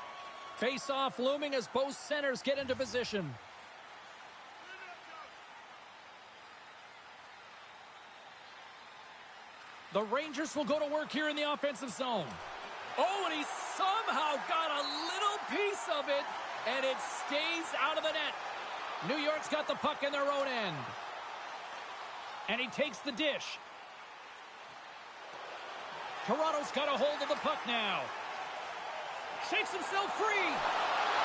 Face-off looming as both centers get into position. The Rangers will go to work here in the offensive zone. Oh, and he somehow got a little piece of it, and it stays out of the net. New York's got the puck in their own end. And he takes the dish. Toronto's got a hold of the puck now. Shakes himself free.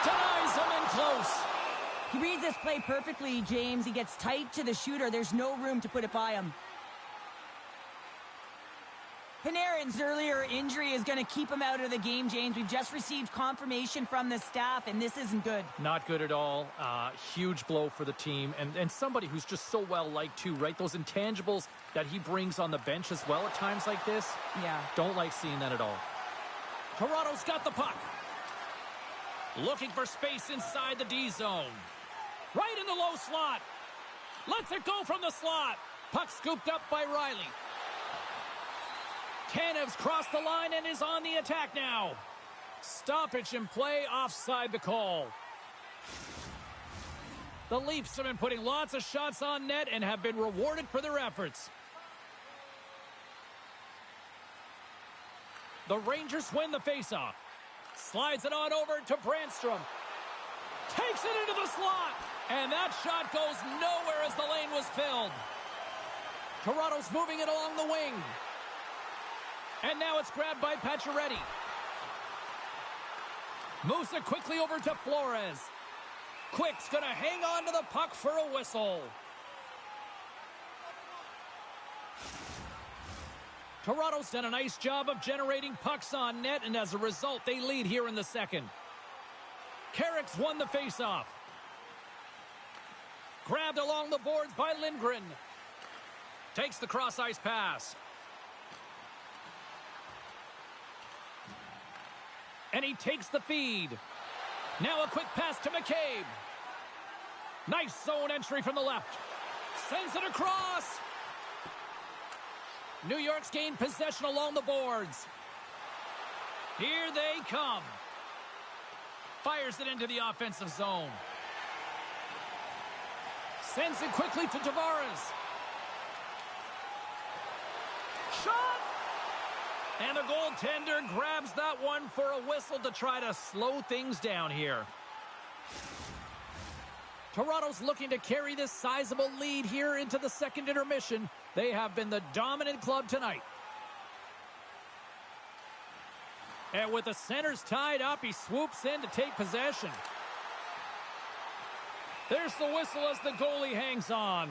Denies him in close.
He reads this play perfectly, James. He gets tight to the shooter. There's no room to put it by him. Panarin's earlier injury is going to keep him out of the game, James. We've just received confirmation from the staff, and this isn't good.
Not good at all. Huge blow for the team, and somebody who's just so well-liked too, right? Those intangibles that he brings on the bench as well at times like this.
Yeah.
Don't like seeing that at all. Toronto's got the puck. Looking for space inside the D zone. Right in the low slot. Lets it go from the slot. Puck scooped up by Riley. Tanev's crossed the line and is on the attack now. Stoppage in play, offside the call. The Leafs have been putting lots of shots on net and have been rewarded for their efforts. The Rangers win the faceoff. Slides it on over to Brandstrom. Takes it into the slot. And that shot goes nowhere as the lane was filled. Toronto's moving it along the wing. And now it's grabbed by Pacioretty. Moves it quickly over to Flores. Quick's going to hang on to the puck for a whistle. Toronto's done a nice job of generating pucks on net, and as a result, they lead here in the second. Carrick's won the faceoff. Grabbed along the boards by Lindgren. Takes the cross-ice pass. And he takes the feed. Now a quick pass to McCabe. Nice zone entry from the left. Sends it across. New York's gained possession along the boards. Here they come. Fires it into the offensive zone. Sends it quickly to Tavares. Shot! And the goaltender grabs that one for a whistle to try to slow things down here. Toronto's looking to carry this sizable lead here into the second intermission. They have been the dominant club tonight. And with the centers tied up, he swoops in to take possession. There's the whistle as the goalie hangs on.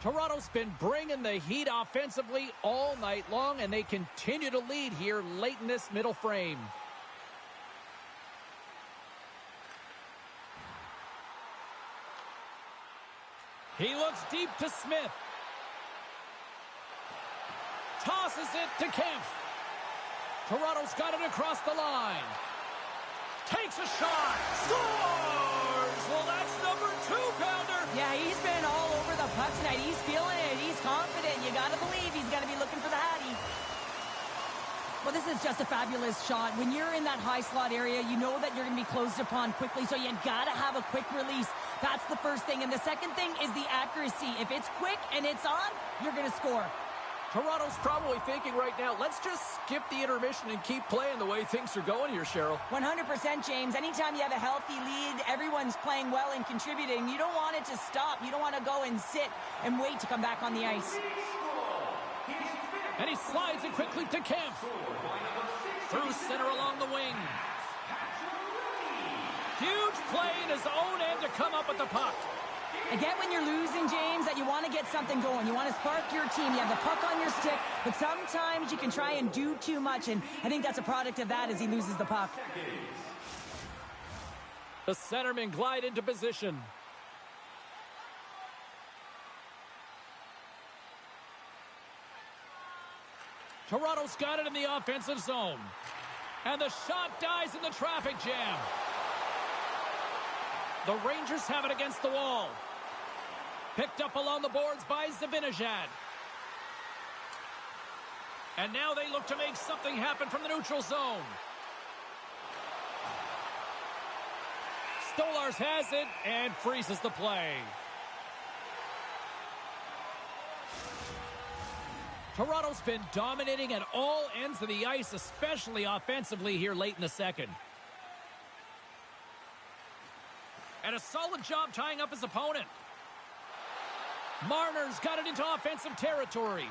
Toronto's been bringing the heat offensively all night long, and they continue to lead here late in this middle frame. He looks deep to Smith. Tosses it to Kempf. Toronto's got it across the line. Takes a shot. Scores! Well, that's number 2-pounder.
Yeah, he's been all over the puck tonight. He's feeling it. He's confident. You got to believe he's going to be looking for the Hattie. Well, this is just a fabulous shot. When you're in that high slot area, you know that you're going to be closed upon quickly, so you got to have a quick release. That's the first thing. And the second thing is the accuracy. If it's quick and it's on, you're going to score.
Toronto's probably thinking right now, let's just skip the intermission and keep playing the way things are going here, Cheryl.
100%, James. Anytime you have a healthy lead, everyone's playing well and contributing. You don't want it to stop. You don't want to go and sit and wait to come back on the ice.
And he slides it quickly to Kempf. Through center along the wing. Huge play in his own end to come up with the puck.
Again, when you're losing, James, that you want to get something going. You want to spark your team. You have the puck on your stick, but sometimes you can try and do too much, and I think that's a product of that as he loses the puck.
The centermen glide into position. Toronto's got it in the offensive zone. And the shot dies in the traffic jam. The Rangers have it against the wall. Picked up along the boards by Zibanejad. And now they look to make something happen from the neutral zone. Stolarz has it and freezes the play. Toronto's been dominating at all ends of the ice, especially offensively here late in the second. And a solid job tying up his opponent. Marner's got it into offensive territory.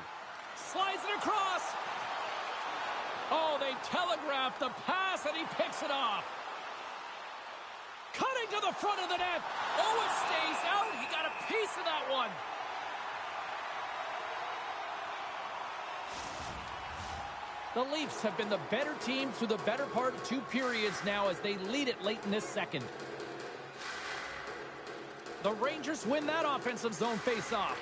Slides it across. Oh, they telegraphed the pass, and he picks it off. Cutting to the front of the net. Oh, it stays out. He got a piece of that one. The Leafs have been the better team through the better part of 2 periods now as they lead it late in this second. The Rangers win that offensive zone face-off.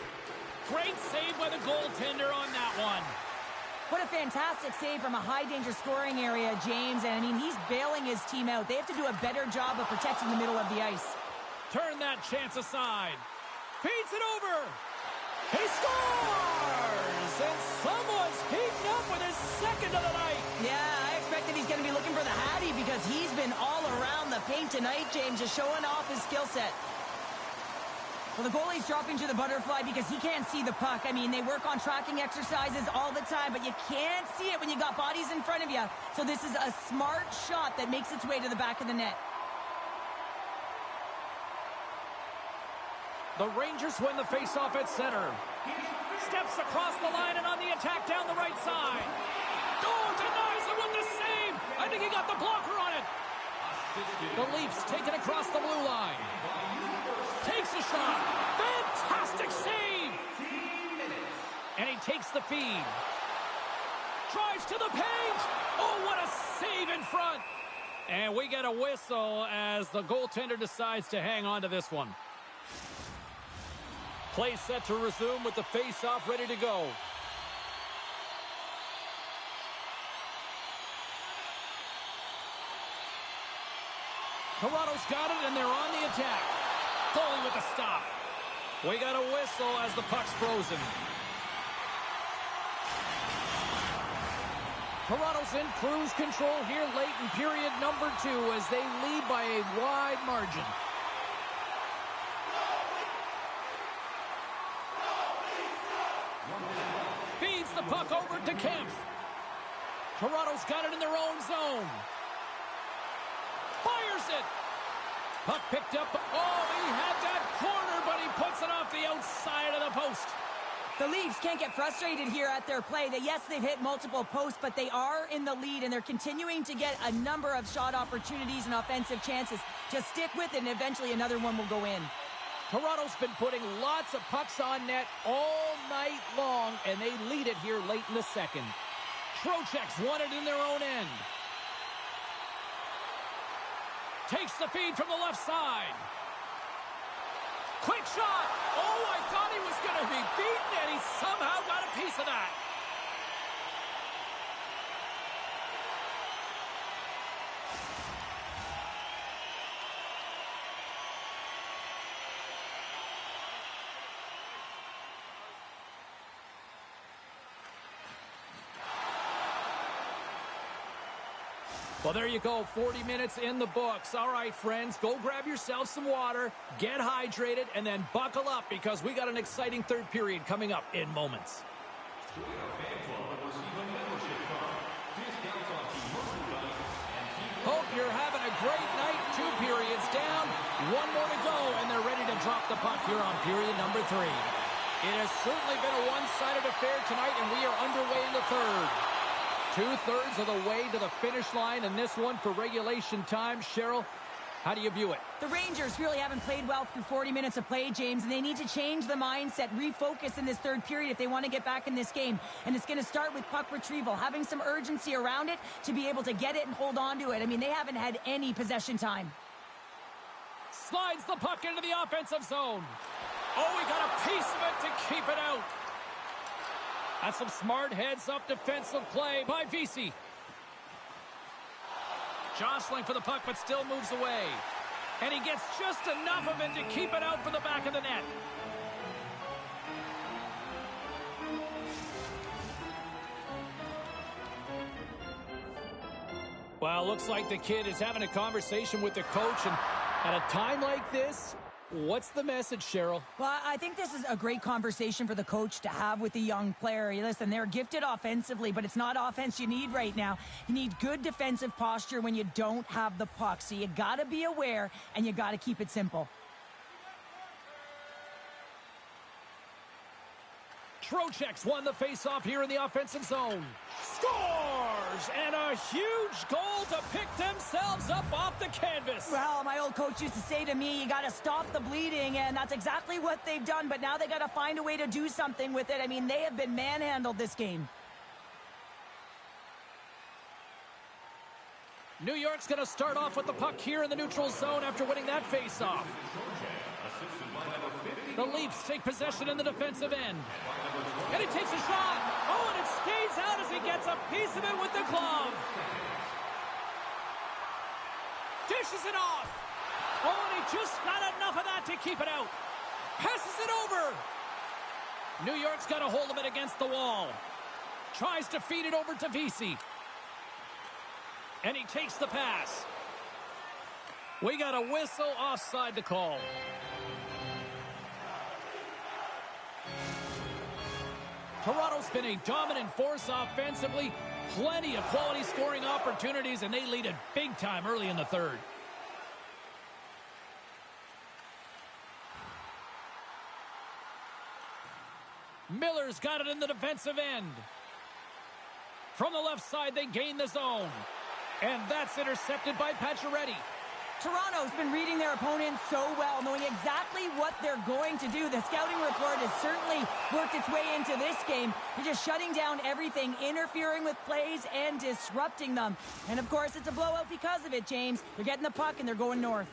Great save by the goaltender on that one.
What a fantastic save from a high-danger scoring area, James. And, I mean, he's bailing his team out. They have to do a better job of protecting the middle of the ice.
Turn that chance aside. Feeds it over. He scores! And someone's heating up with his second of the night.
Yeah, I expect that he's going to be looking for the Hattie because he's been all around the paint tonight, James, just showing off his skill set. Well, the goalie's dropping to the butterfly because he can't see the puck. I mean, they work on tracking exercises all the time, but you can't see it when you got bodies in front of you. So this is a smart shot that makes its way to the back of the net.
The Rangers win the faceoff at center. Steps across the line and on the attack down the right side. Oh, denies it with the save. I think he got the blocker on it. The Leafs take it across the blue line. Takes a shot. Fantastic save. And he takes the feed. Drives to the paint. Oh, what a save in front. And we get a whistle as the goaltender decides to hang on to this one. Play set to resume with the face-off ready to go. Toronto's got it, and they're on the attack. Goalie with the stop. We got a whistle as the puck's frozen. Toronto's in cruise control here late in period number 2 as they lead by a wide margin. Feeds the puck over to Kempf. Toronto's got it in their own zone. Fires it. Puck picked up. Oh, he had that corner, but he puts it off the outside of the post.
The Leafs can't get frustrated here at their play. Yes, they've hit multiple posts, but they are in the lead, and they're continuing to get a number of shot opportunities and offensive chances. Just stick with it, and eventually another one will go in.
Toronto's been putting lots of pucks on net all night long, and they lead it here late in the second. Trocheck's won it in their own end. Takes the feed from the left side. Quick shot. Oh, I thought he was going to be beaten, and he somehow got a piece of that. Well, there you go, 40 minutes in the books. All right, friends, go grab yourself some water, get hydrated, and then buckle up because we got an exciting third period coming up in moments. Hope you're having a great night. 2 periods down, 1 more to go, and they're ready to drop the puck here on period number 3. It has certainly been a one-sided affair tonight, and we are underway in the third. 2/3 of the way to the finish line in this one for regulation time. Cheryl, how do you view it?
The Rangers really haven't played well through 40 minutes of play, James, and they need to change the mindset, refocus in this third period if they want to get back in this game. And it's going to start with puck retrieval, having some urgency around it to be able to get it and hold on to it. I mean, they haven't had any possession time.
Slides the puck into the offensive zone. Oh, he got a piece of it to keep it out. That's some smart heads-up defensive play by Vesey. Jostling for the puck, but still moves away. And he gets just enough of it to keep it out for the back of the net. Well, looks like the kid is having a conversation with the coach, and at a time like this, what's the message, Cheryl?
Well, I think this is a great conversation for the coach to have with the young player. Listen, they're gifted offensively, but it's not offense you need right now. You need good defensive posture when you don't have the puck. So you got to be aware, and you got to keep it simple.
Trocheck's won the faceoff here in the offensive zone. Scores! And a huge goal to pick themselves up off the canvas.
Well, my old coach used to say to me, you got to stop the bleeding, and that's exactly what they've done. But now they got to find a way to do something with it. I mean, they have been manhandled this game.
New York's going to start off with the puck here in the neutral zone after winning that faceoff. The Leafs take possession in the defensive end. And he takes a shot. Oh, and it stays out as he gets a piece of it with the glove. Dishes it off. Oh, and he just got enough of that to keep it out. Passes it over. New York's got a hold of it against the wall. Tries to feed it over to Vesey. And he takes the pass. We got a whistle offside to call. Toronto's been a dominant force offensively. Plenty of quality scoring opportunities, and they lead it big time early in the third. Miller's got it in the defensive end. From the left side, they gain the zone. And that's intercepted by Pacioretty.
Toronto's been reading their opponents so well, knowing exactly what they're going to do. The scouting report has certainly worked its way into this game. They're just shutting down everything, interfering with plays and disrupting them. And, of course, it's a blowout because of it, James. They're getting the puck and they're going north.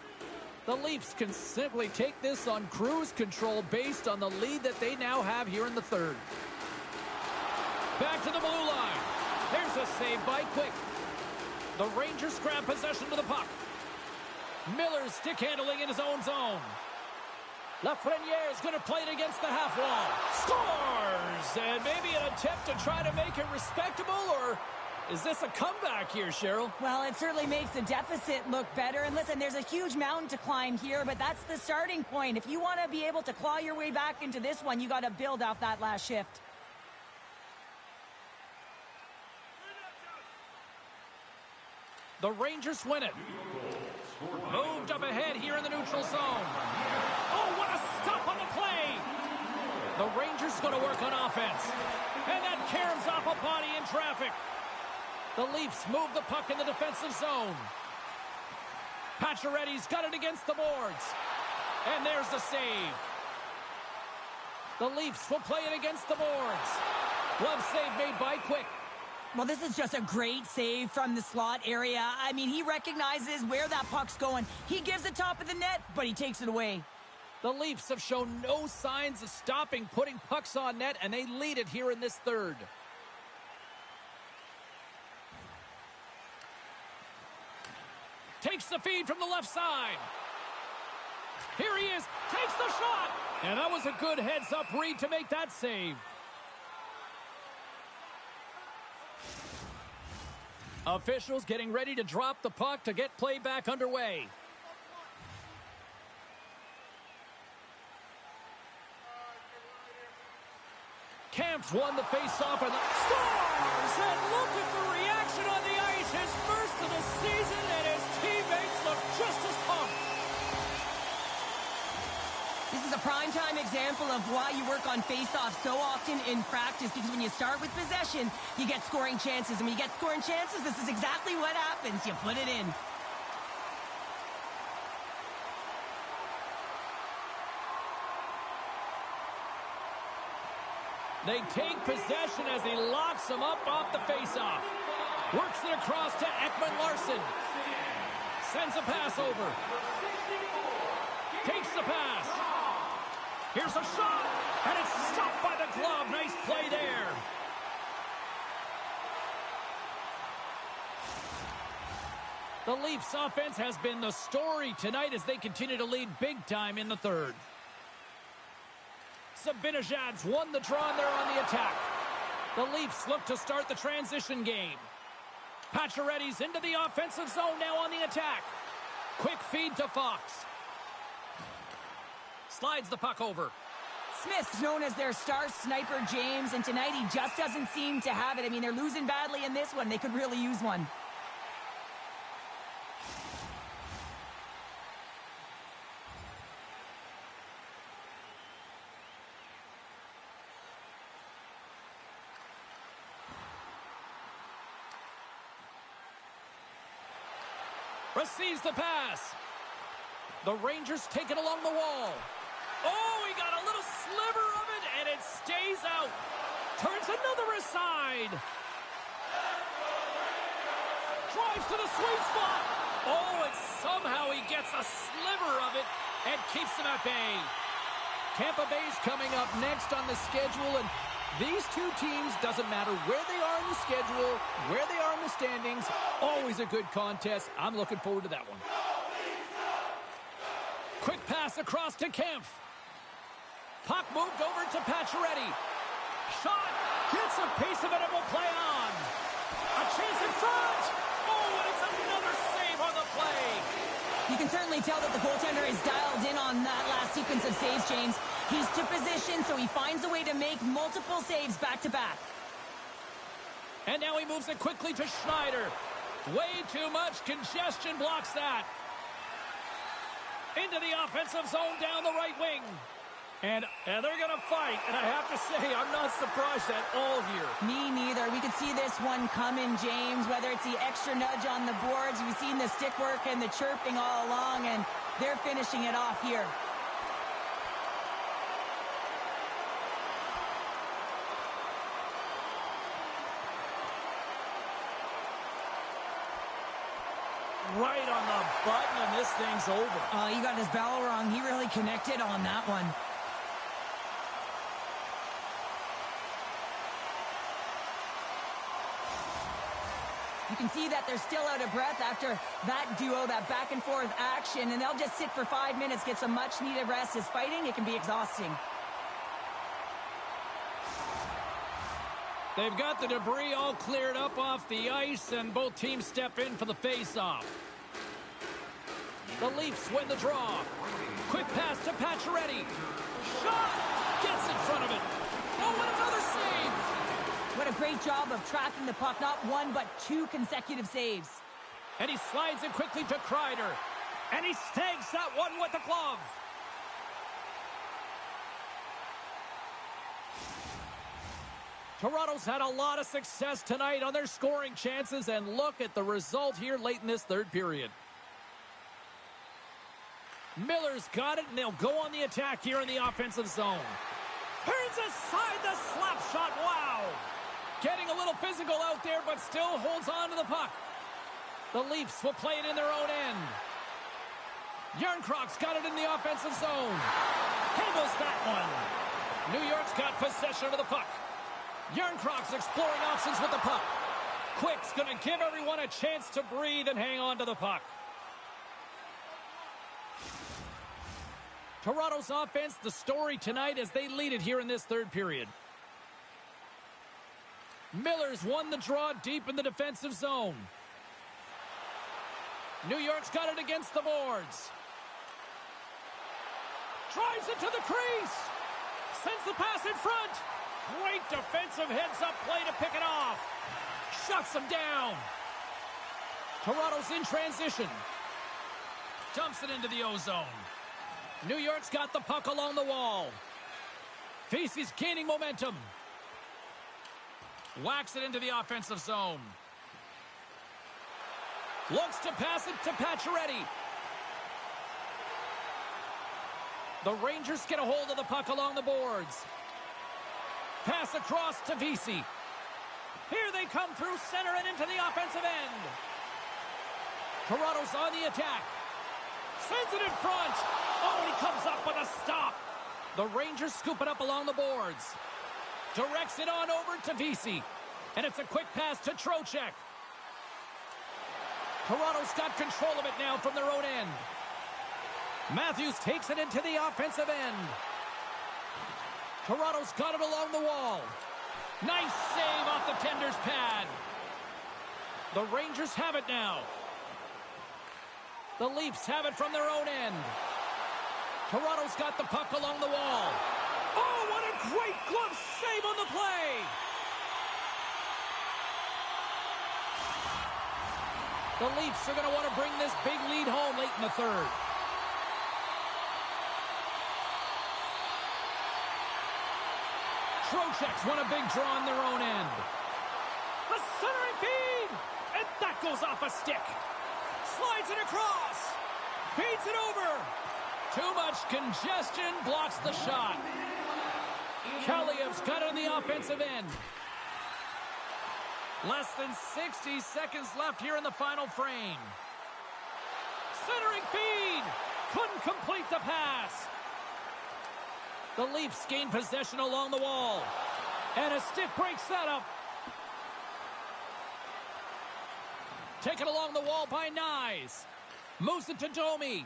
The Leafs can simply take this on cruise control based on the lead that they now have here in the third. Back to the blue line. There's a save by Quick. The Rangers grab possession to the puck. Miller's stick handling in his own zone. Lafreniere is going to play it against the half wall. Scores! And maybe an attempt to try to make it respectable, or is this a comeback here, Cheryl?
Well, it certainly makes the deficit look better. And listen, there's a huge mountain to climb here, but that's the starting point. If you want to be able to claw your way back into this one, you got to build off that last shift.
The Rangers win it. Moved up ahead here in the neutral zone. Oh, what a stop on the play! The Rangers going to work on offense. And that caroms off a body in traffic. The Leafs move the puck in the defensive zone. Pacioretty's got it against the boards. And there's the save. The Leafs will play it against the boards. Glove save made by Quick.
Well, this is just a great save from the slot area. I mean, he recognizes where that puck's going. He gives the top of the net, but he takes it away.
The Leafs have shown no signs of stopping putting pucks on net, and they lead it here in this third. Takes the feed from the left side. Here he is, takes the shot. And that was a good heads-up read to make that save. Officials getting ready to drop the puck to get play back underway. Kampf won the face-off and scores! And look at the reaction on the ice. His first of the season, and his teammates look just as pumped.
This is a prime-time example of why you work on face-offs so often in practice, because when you start with possession, you get scoring chances. And when you get scoring chances, this is exactly what happens. You put it in.
They take possession as he locks him up off the faceoff. Works it across to Ekman-Larsson. Sends a pass over. Takes the pass. Here's a shot, and it's stopped by the glove. Nice play there. The Leafs offense has been the story tonight as they continue to lead big time in the third. Zibanejad's won the draw there on the attack. The Leafs look to start the transition game. Pacioretty's into the offensive zone now on the attack. Quick feed to Fox. Slides the puck over.
Smith's known as their star sniper, James, and tonight he just doesn't seem to have it. I mean, they're losing badly in this one. They could really use one.
Receives the pass. The Rangers take it along the wall. Oh, he got a little sliver of it, and it stays out. Turns another aside. Drives to the sweet spot. Oh, and somehow he gets a sliver of it and keeps them at bay. Tampa Bay's coming up next on the schedule, and these two teams, doesn't matter where they are in the schedule, where they are in the standings, always a good contest. I'm looking forward to that one. Quick pass across to Kampf. Puck moved over to Pacioretty. Shot, gets a piece of it and will play on. A chance in front. Oh, and it's another save on the play.
You can certainly tell that the goaltender is dialed in on that last sequence of saves, James. He's to position, so he finds a way to make multiple saves back-to-back.
And now he moves it quickly to Schneider. Way too much congestion blocks that. Into the offensive zone down the right wing. And they're going to fight. And I have to say, I'm not surprised at all here.
Me neither. We could see this one coming, James. Whether it's the extra nudge on the boards, we've seen the stick work and the chirping all along, and they're finishing it off here.
Right on the button, and this thing's over.
Oh, he got his bell wrong. He really connected on that one. You can see that they're still out of breath after that duo, that back and forth action, and they'll just sit for 5 minutes, get some much needed rest. As fighting, it can be exhausting.
They've got the debris all cleared up off the ice, and both teams step in for the face-off. The Leafs win the draw. Quick pass to Pacioretty. Shot! Gets in front of it. Oh, what another save!
What a great job of tracking the puck. Not one, but two consecutive saves.
And he slides it quickly to Kreider. And he snags that one with the glove. Toronto's had a lot of success tonight on their scoring chances, and look at the result here late in this third period. Miller's got it, and they'll go on the attack here in the offensive zone. Turns aside the slap shot. Wow! Getting a little physical out there, but still holds on to the puck. The Leafs will play it in their own end. Yarncrocs got it in the offensive zone. Handles that one. New York's got possession of the puck. Yarncrocs exploring options with the puck. Quick's going to give everyone a chance to breathe and hang on to the puck. Toronto's offense, the story tonight as they lead it here in this third period. Miller's won the draw deep in the defensive zone. New York's got it against the boards. Drives it to the crease. Sends the pass in front. Great defensive heads-up play to pick it off. Shuts him down. Toronto's in transition. Dumps it into the O-zone. New York's got the puck along the wall. Vesey's gaining momentum. Whacks it into the offensive zone. Looks to pass it to Pacioretty. The Rangers get a hold of the puck along the boards. Pass across to Vesey. Here they come through center and into the offensive end. Toronto's on the attack. Sends it in front. Oh, he comes up with a stop. The Rangers scoop it up along the boards. Directs it on over to Vesey. And it's a quick pass to Trocheck. Toronto's got control of it now from their own end. Matthews takes it into the offensive end. Toronto's got it along the wall. Nice save off the tender's pad. The Rangers have it now. The Leafs have it from their own end. Toronto's got the puck along the wall. Oh, what a great glove save on the play! The Leafs are going to want to bring this big lead home late in the third. Trocheck's won a big draw on their own end. A centering feed! And that goes off a stick. Slides it across. Feeds it over. Too much congestion blocks the shot. Kaliev's got it on the offensive end. Less than 60 seconds left here in the final frame. Centering feed. Couldn't complete the pass. The Leafs gain possession along the wall. And a stick breaks that up. Taken along the wall by Nyes. Moves it to Domi.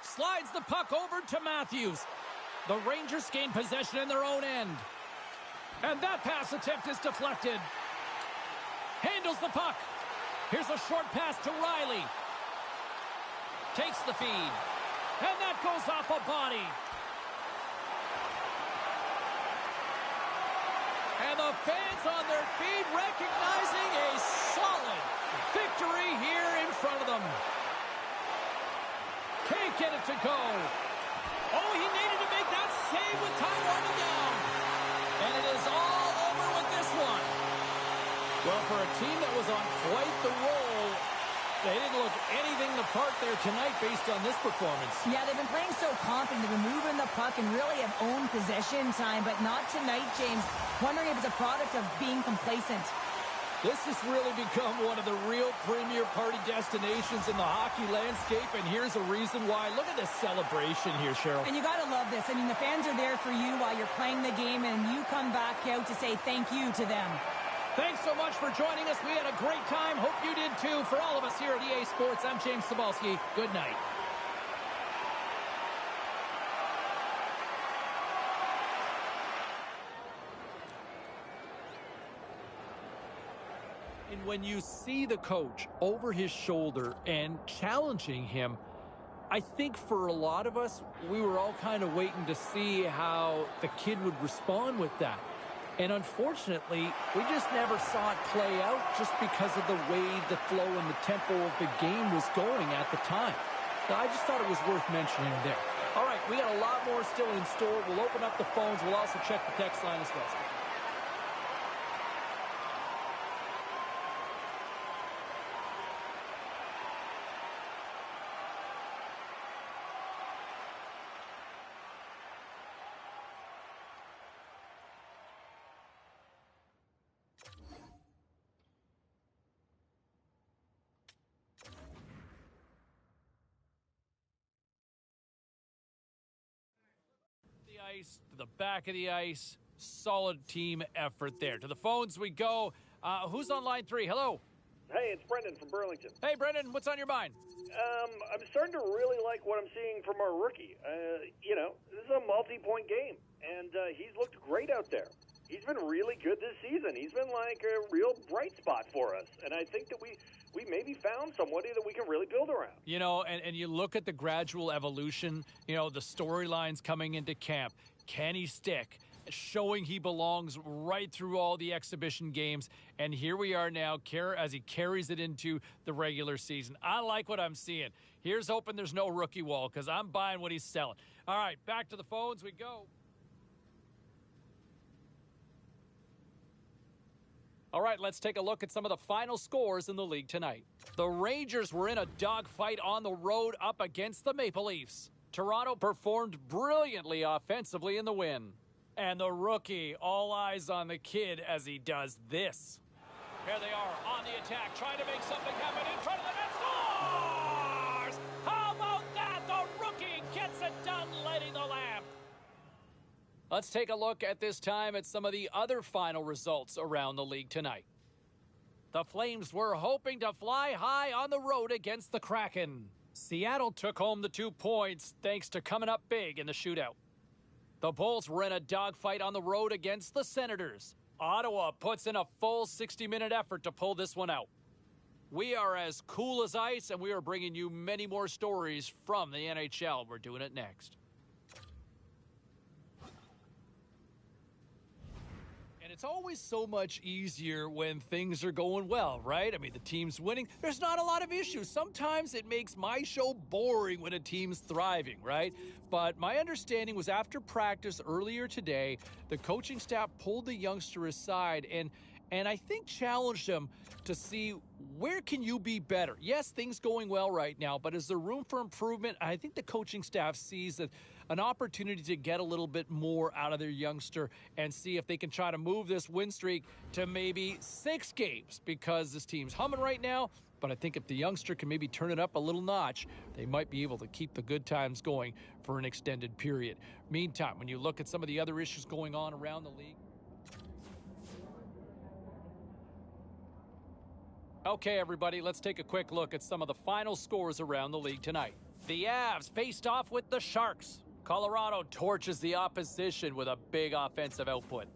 Slides the puck over to Matthews. The Rangers gain possession in their own end. And that pass attempt is deflected. Handles the puck. Here's a short pass to Riley. Takes the feed. And that goes off a body. And the fans on their feet recognizing a solid victory here in front of them. Can't get it to go. Oh, he needed to make that save with time running down. And it is all over with this one. Well, for a team that was on quite the roll, they didn't look anything the part there tonight based on this performance. Yeah, they've been playing so confident. They've been moving the puck and really have owned possession time, but not tonight, James. Wondering if it's a product of being complacent. This has really become one of the real premier party destinations in the hockey landscape, and here's a reason why. Look at this celebration here, Cheryl. And you got to love this. I mean, the fans are there for you while you're playing the game, and you come back out to say thank you to them. Thanks so much for joining us. We had a great time. Hope you did too. For all of us here at EA Sports, I'm James Cebulski. Good night. And when you see the coach over his shoulder and challenging him, I think for a lot of us, we were all kind of waiting to see how the kid would respond with that. And unfortunately, we just never saw it play out just because of the way the flow and the tempo of the game was going at the time. So I just thought it was worth mentioning there. All right, we got a lot more still in store. We'll open up the phones. We'll also check the text line as well.
ice, to the back of the ice. Solid team effort there. To the phones we go. Who's on line 3? Hello.
Hey, it's Brendan from Burlington.
Hey, Brendan, what's on your mind?
I'm starting to really like what I'm seeing from our rookie. This is a multi-point game, and he's looked great out there. He's been really good this season. He's been like a real bright spot for us, and I think that we maybe found somebody that we can really build around.
You know, and you look at the gradual evolution, the storylines coming into camp. Can he stick? Showing he belongs right through all the exhibition games. And here we are now as he carries it into the regular season. I like what I'm seeing. Here's hoping there's no rookie wall because I'm buying what he's selling. All right, back to the phones we go. All right, let's take a look at some of the final scores in the league tonight. The Rangers were in a dogfight on the road up against the Maple Leafs. Toronto performed brilliantly offensively in the win. And the rookie, all eyes on the kid as he does this. Here they are on the attack, trying to make something happen in front of the net. Scores! How about that? The rookie gets it done, lighting the lamp. Let's take a look at this time at some of the other final results around the league tonight. The Flames were hoping to fly high on the road against the Kraken. Seattle took home the 2 points thanks to coming up big in the shootout. The Bulls were in a dogfight on the road against the Senators. Ottawa puts in a full 60-minute effort to pull this one out. We are as cool as ice, and we are bringing you many more stories from the NHL. We're doing it next. And it's always so much easier when things are going well, right? I mean, the team's winning. There's not a lot of issues. Sometimes it makes my show boring when a team's thriving, right? But my understanding was after practice earlier today, the coaching staff pulled the youngster aside and I think challenged him to see where can you be better. Yes, things going well right now, but is there room for improvement? I think the coaching staff sees that an opportunity to get a little bit more out of their youngster and see if they can try to move this win streak to maybe 6 games because this team's humming right now. But I think if the youngster can maybe turn it up a little notch, they might be able to keep the good times going for an extended period. Meantime, when you look at some of the other issues going on around the league. Okay, everybody, let's take a quick look at some of the final scores around the league tonight. The Avs faced off with the Sharks. Colorado torches the opposition with a big offensive output.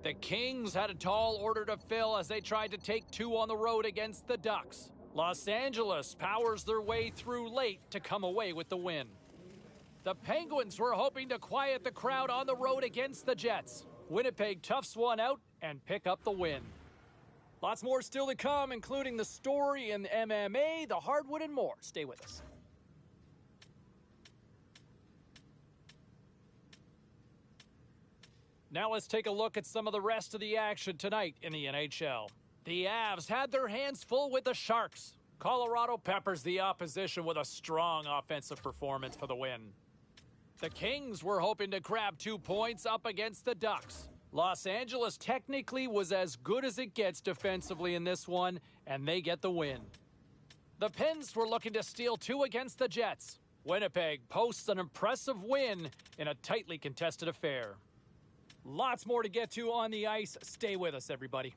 The Kings had a tall order to fill as they tried to take 2 on the road against the Ducks. Los Angeles powers their way through late to come away with the win. The Penguins were hoping to quiet the crowd on the road against the Jets. Winnipeg toughs one out and pick up the win. Lots more still to come, including the story in MMA, the hardwood, and more. Stay with us. Now let's take a look at some of the rest of the action tonight in the NHL. The Avs had their hands full with the Sharks. Colorado peppers the opposition with a strong offensive performance for the win. The Kings were hoping to grab 2 points up against the Ducks. Los Angeles technically was as good as it gets defensively in this one, and they get the win. The Pens were looking to steal 2 against the Jets. Winnipeg posts an impressive win in a tightly contested affair. Lots more to get to on the ice. Stay with us, everybody.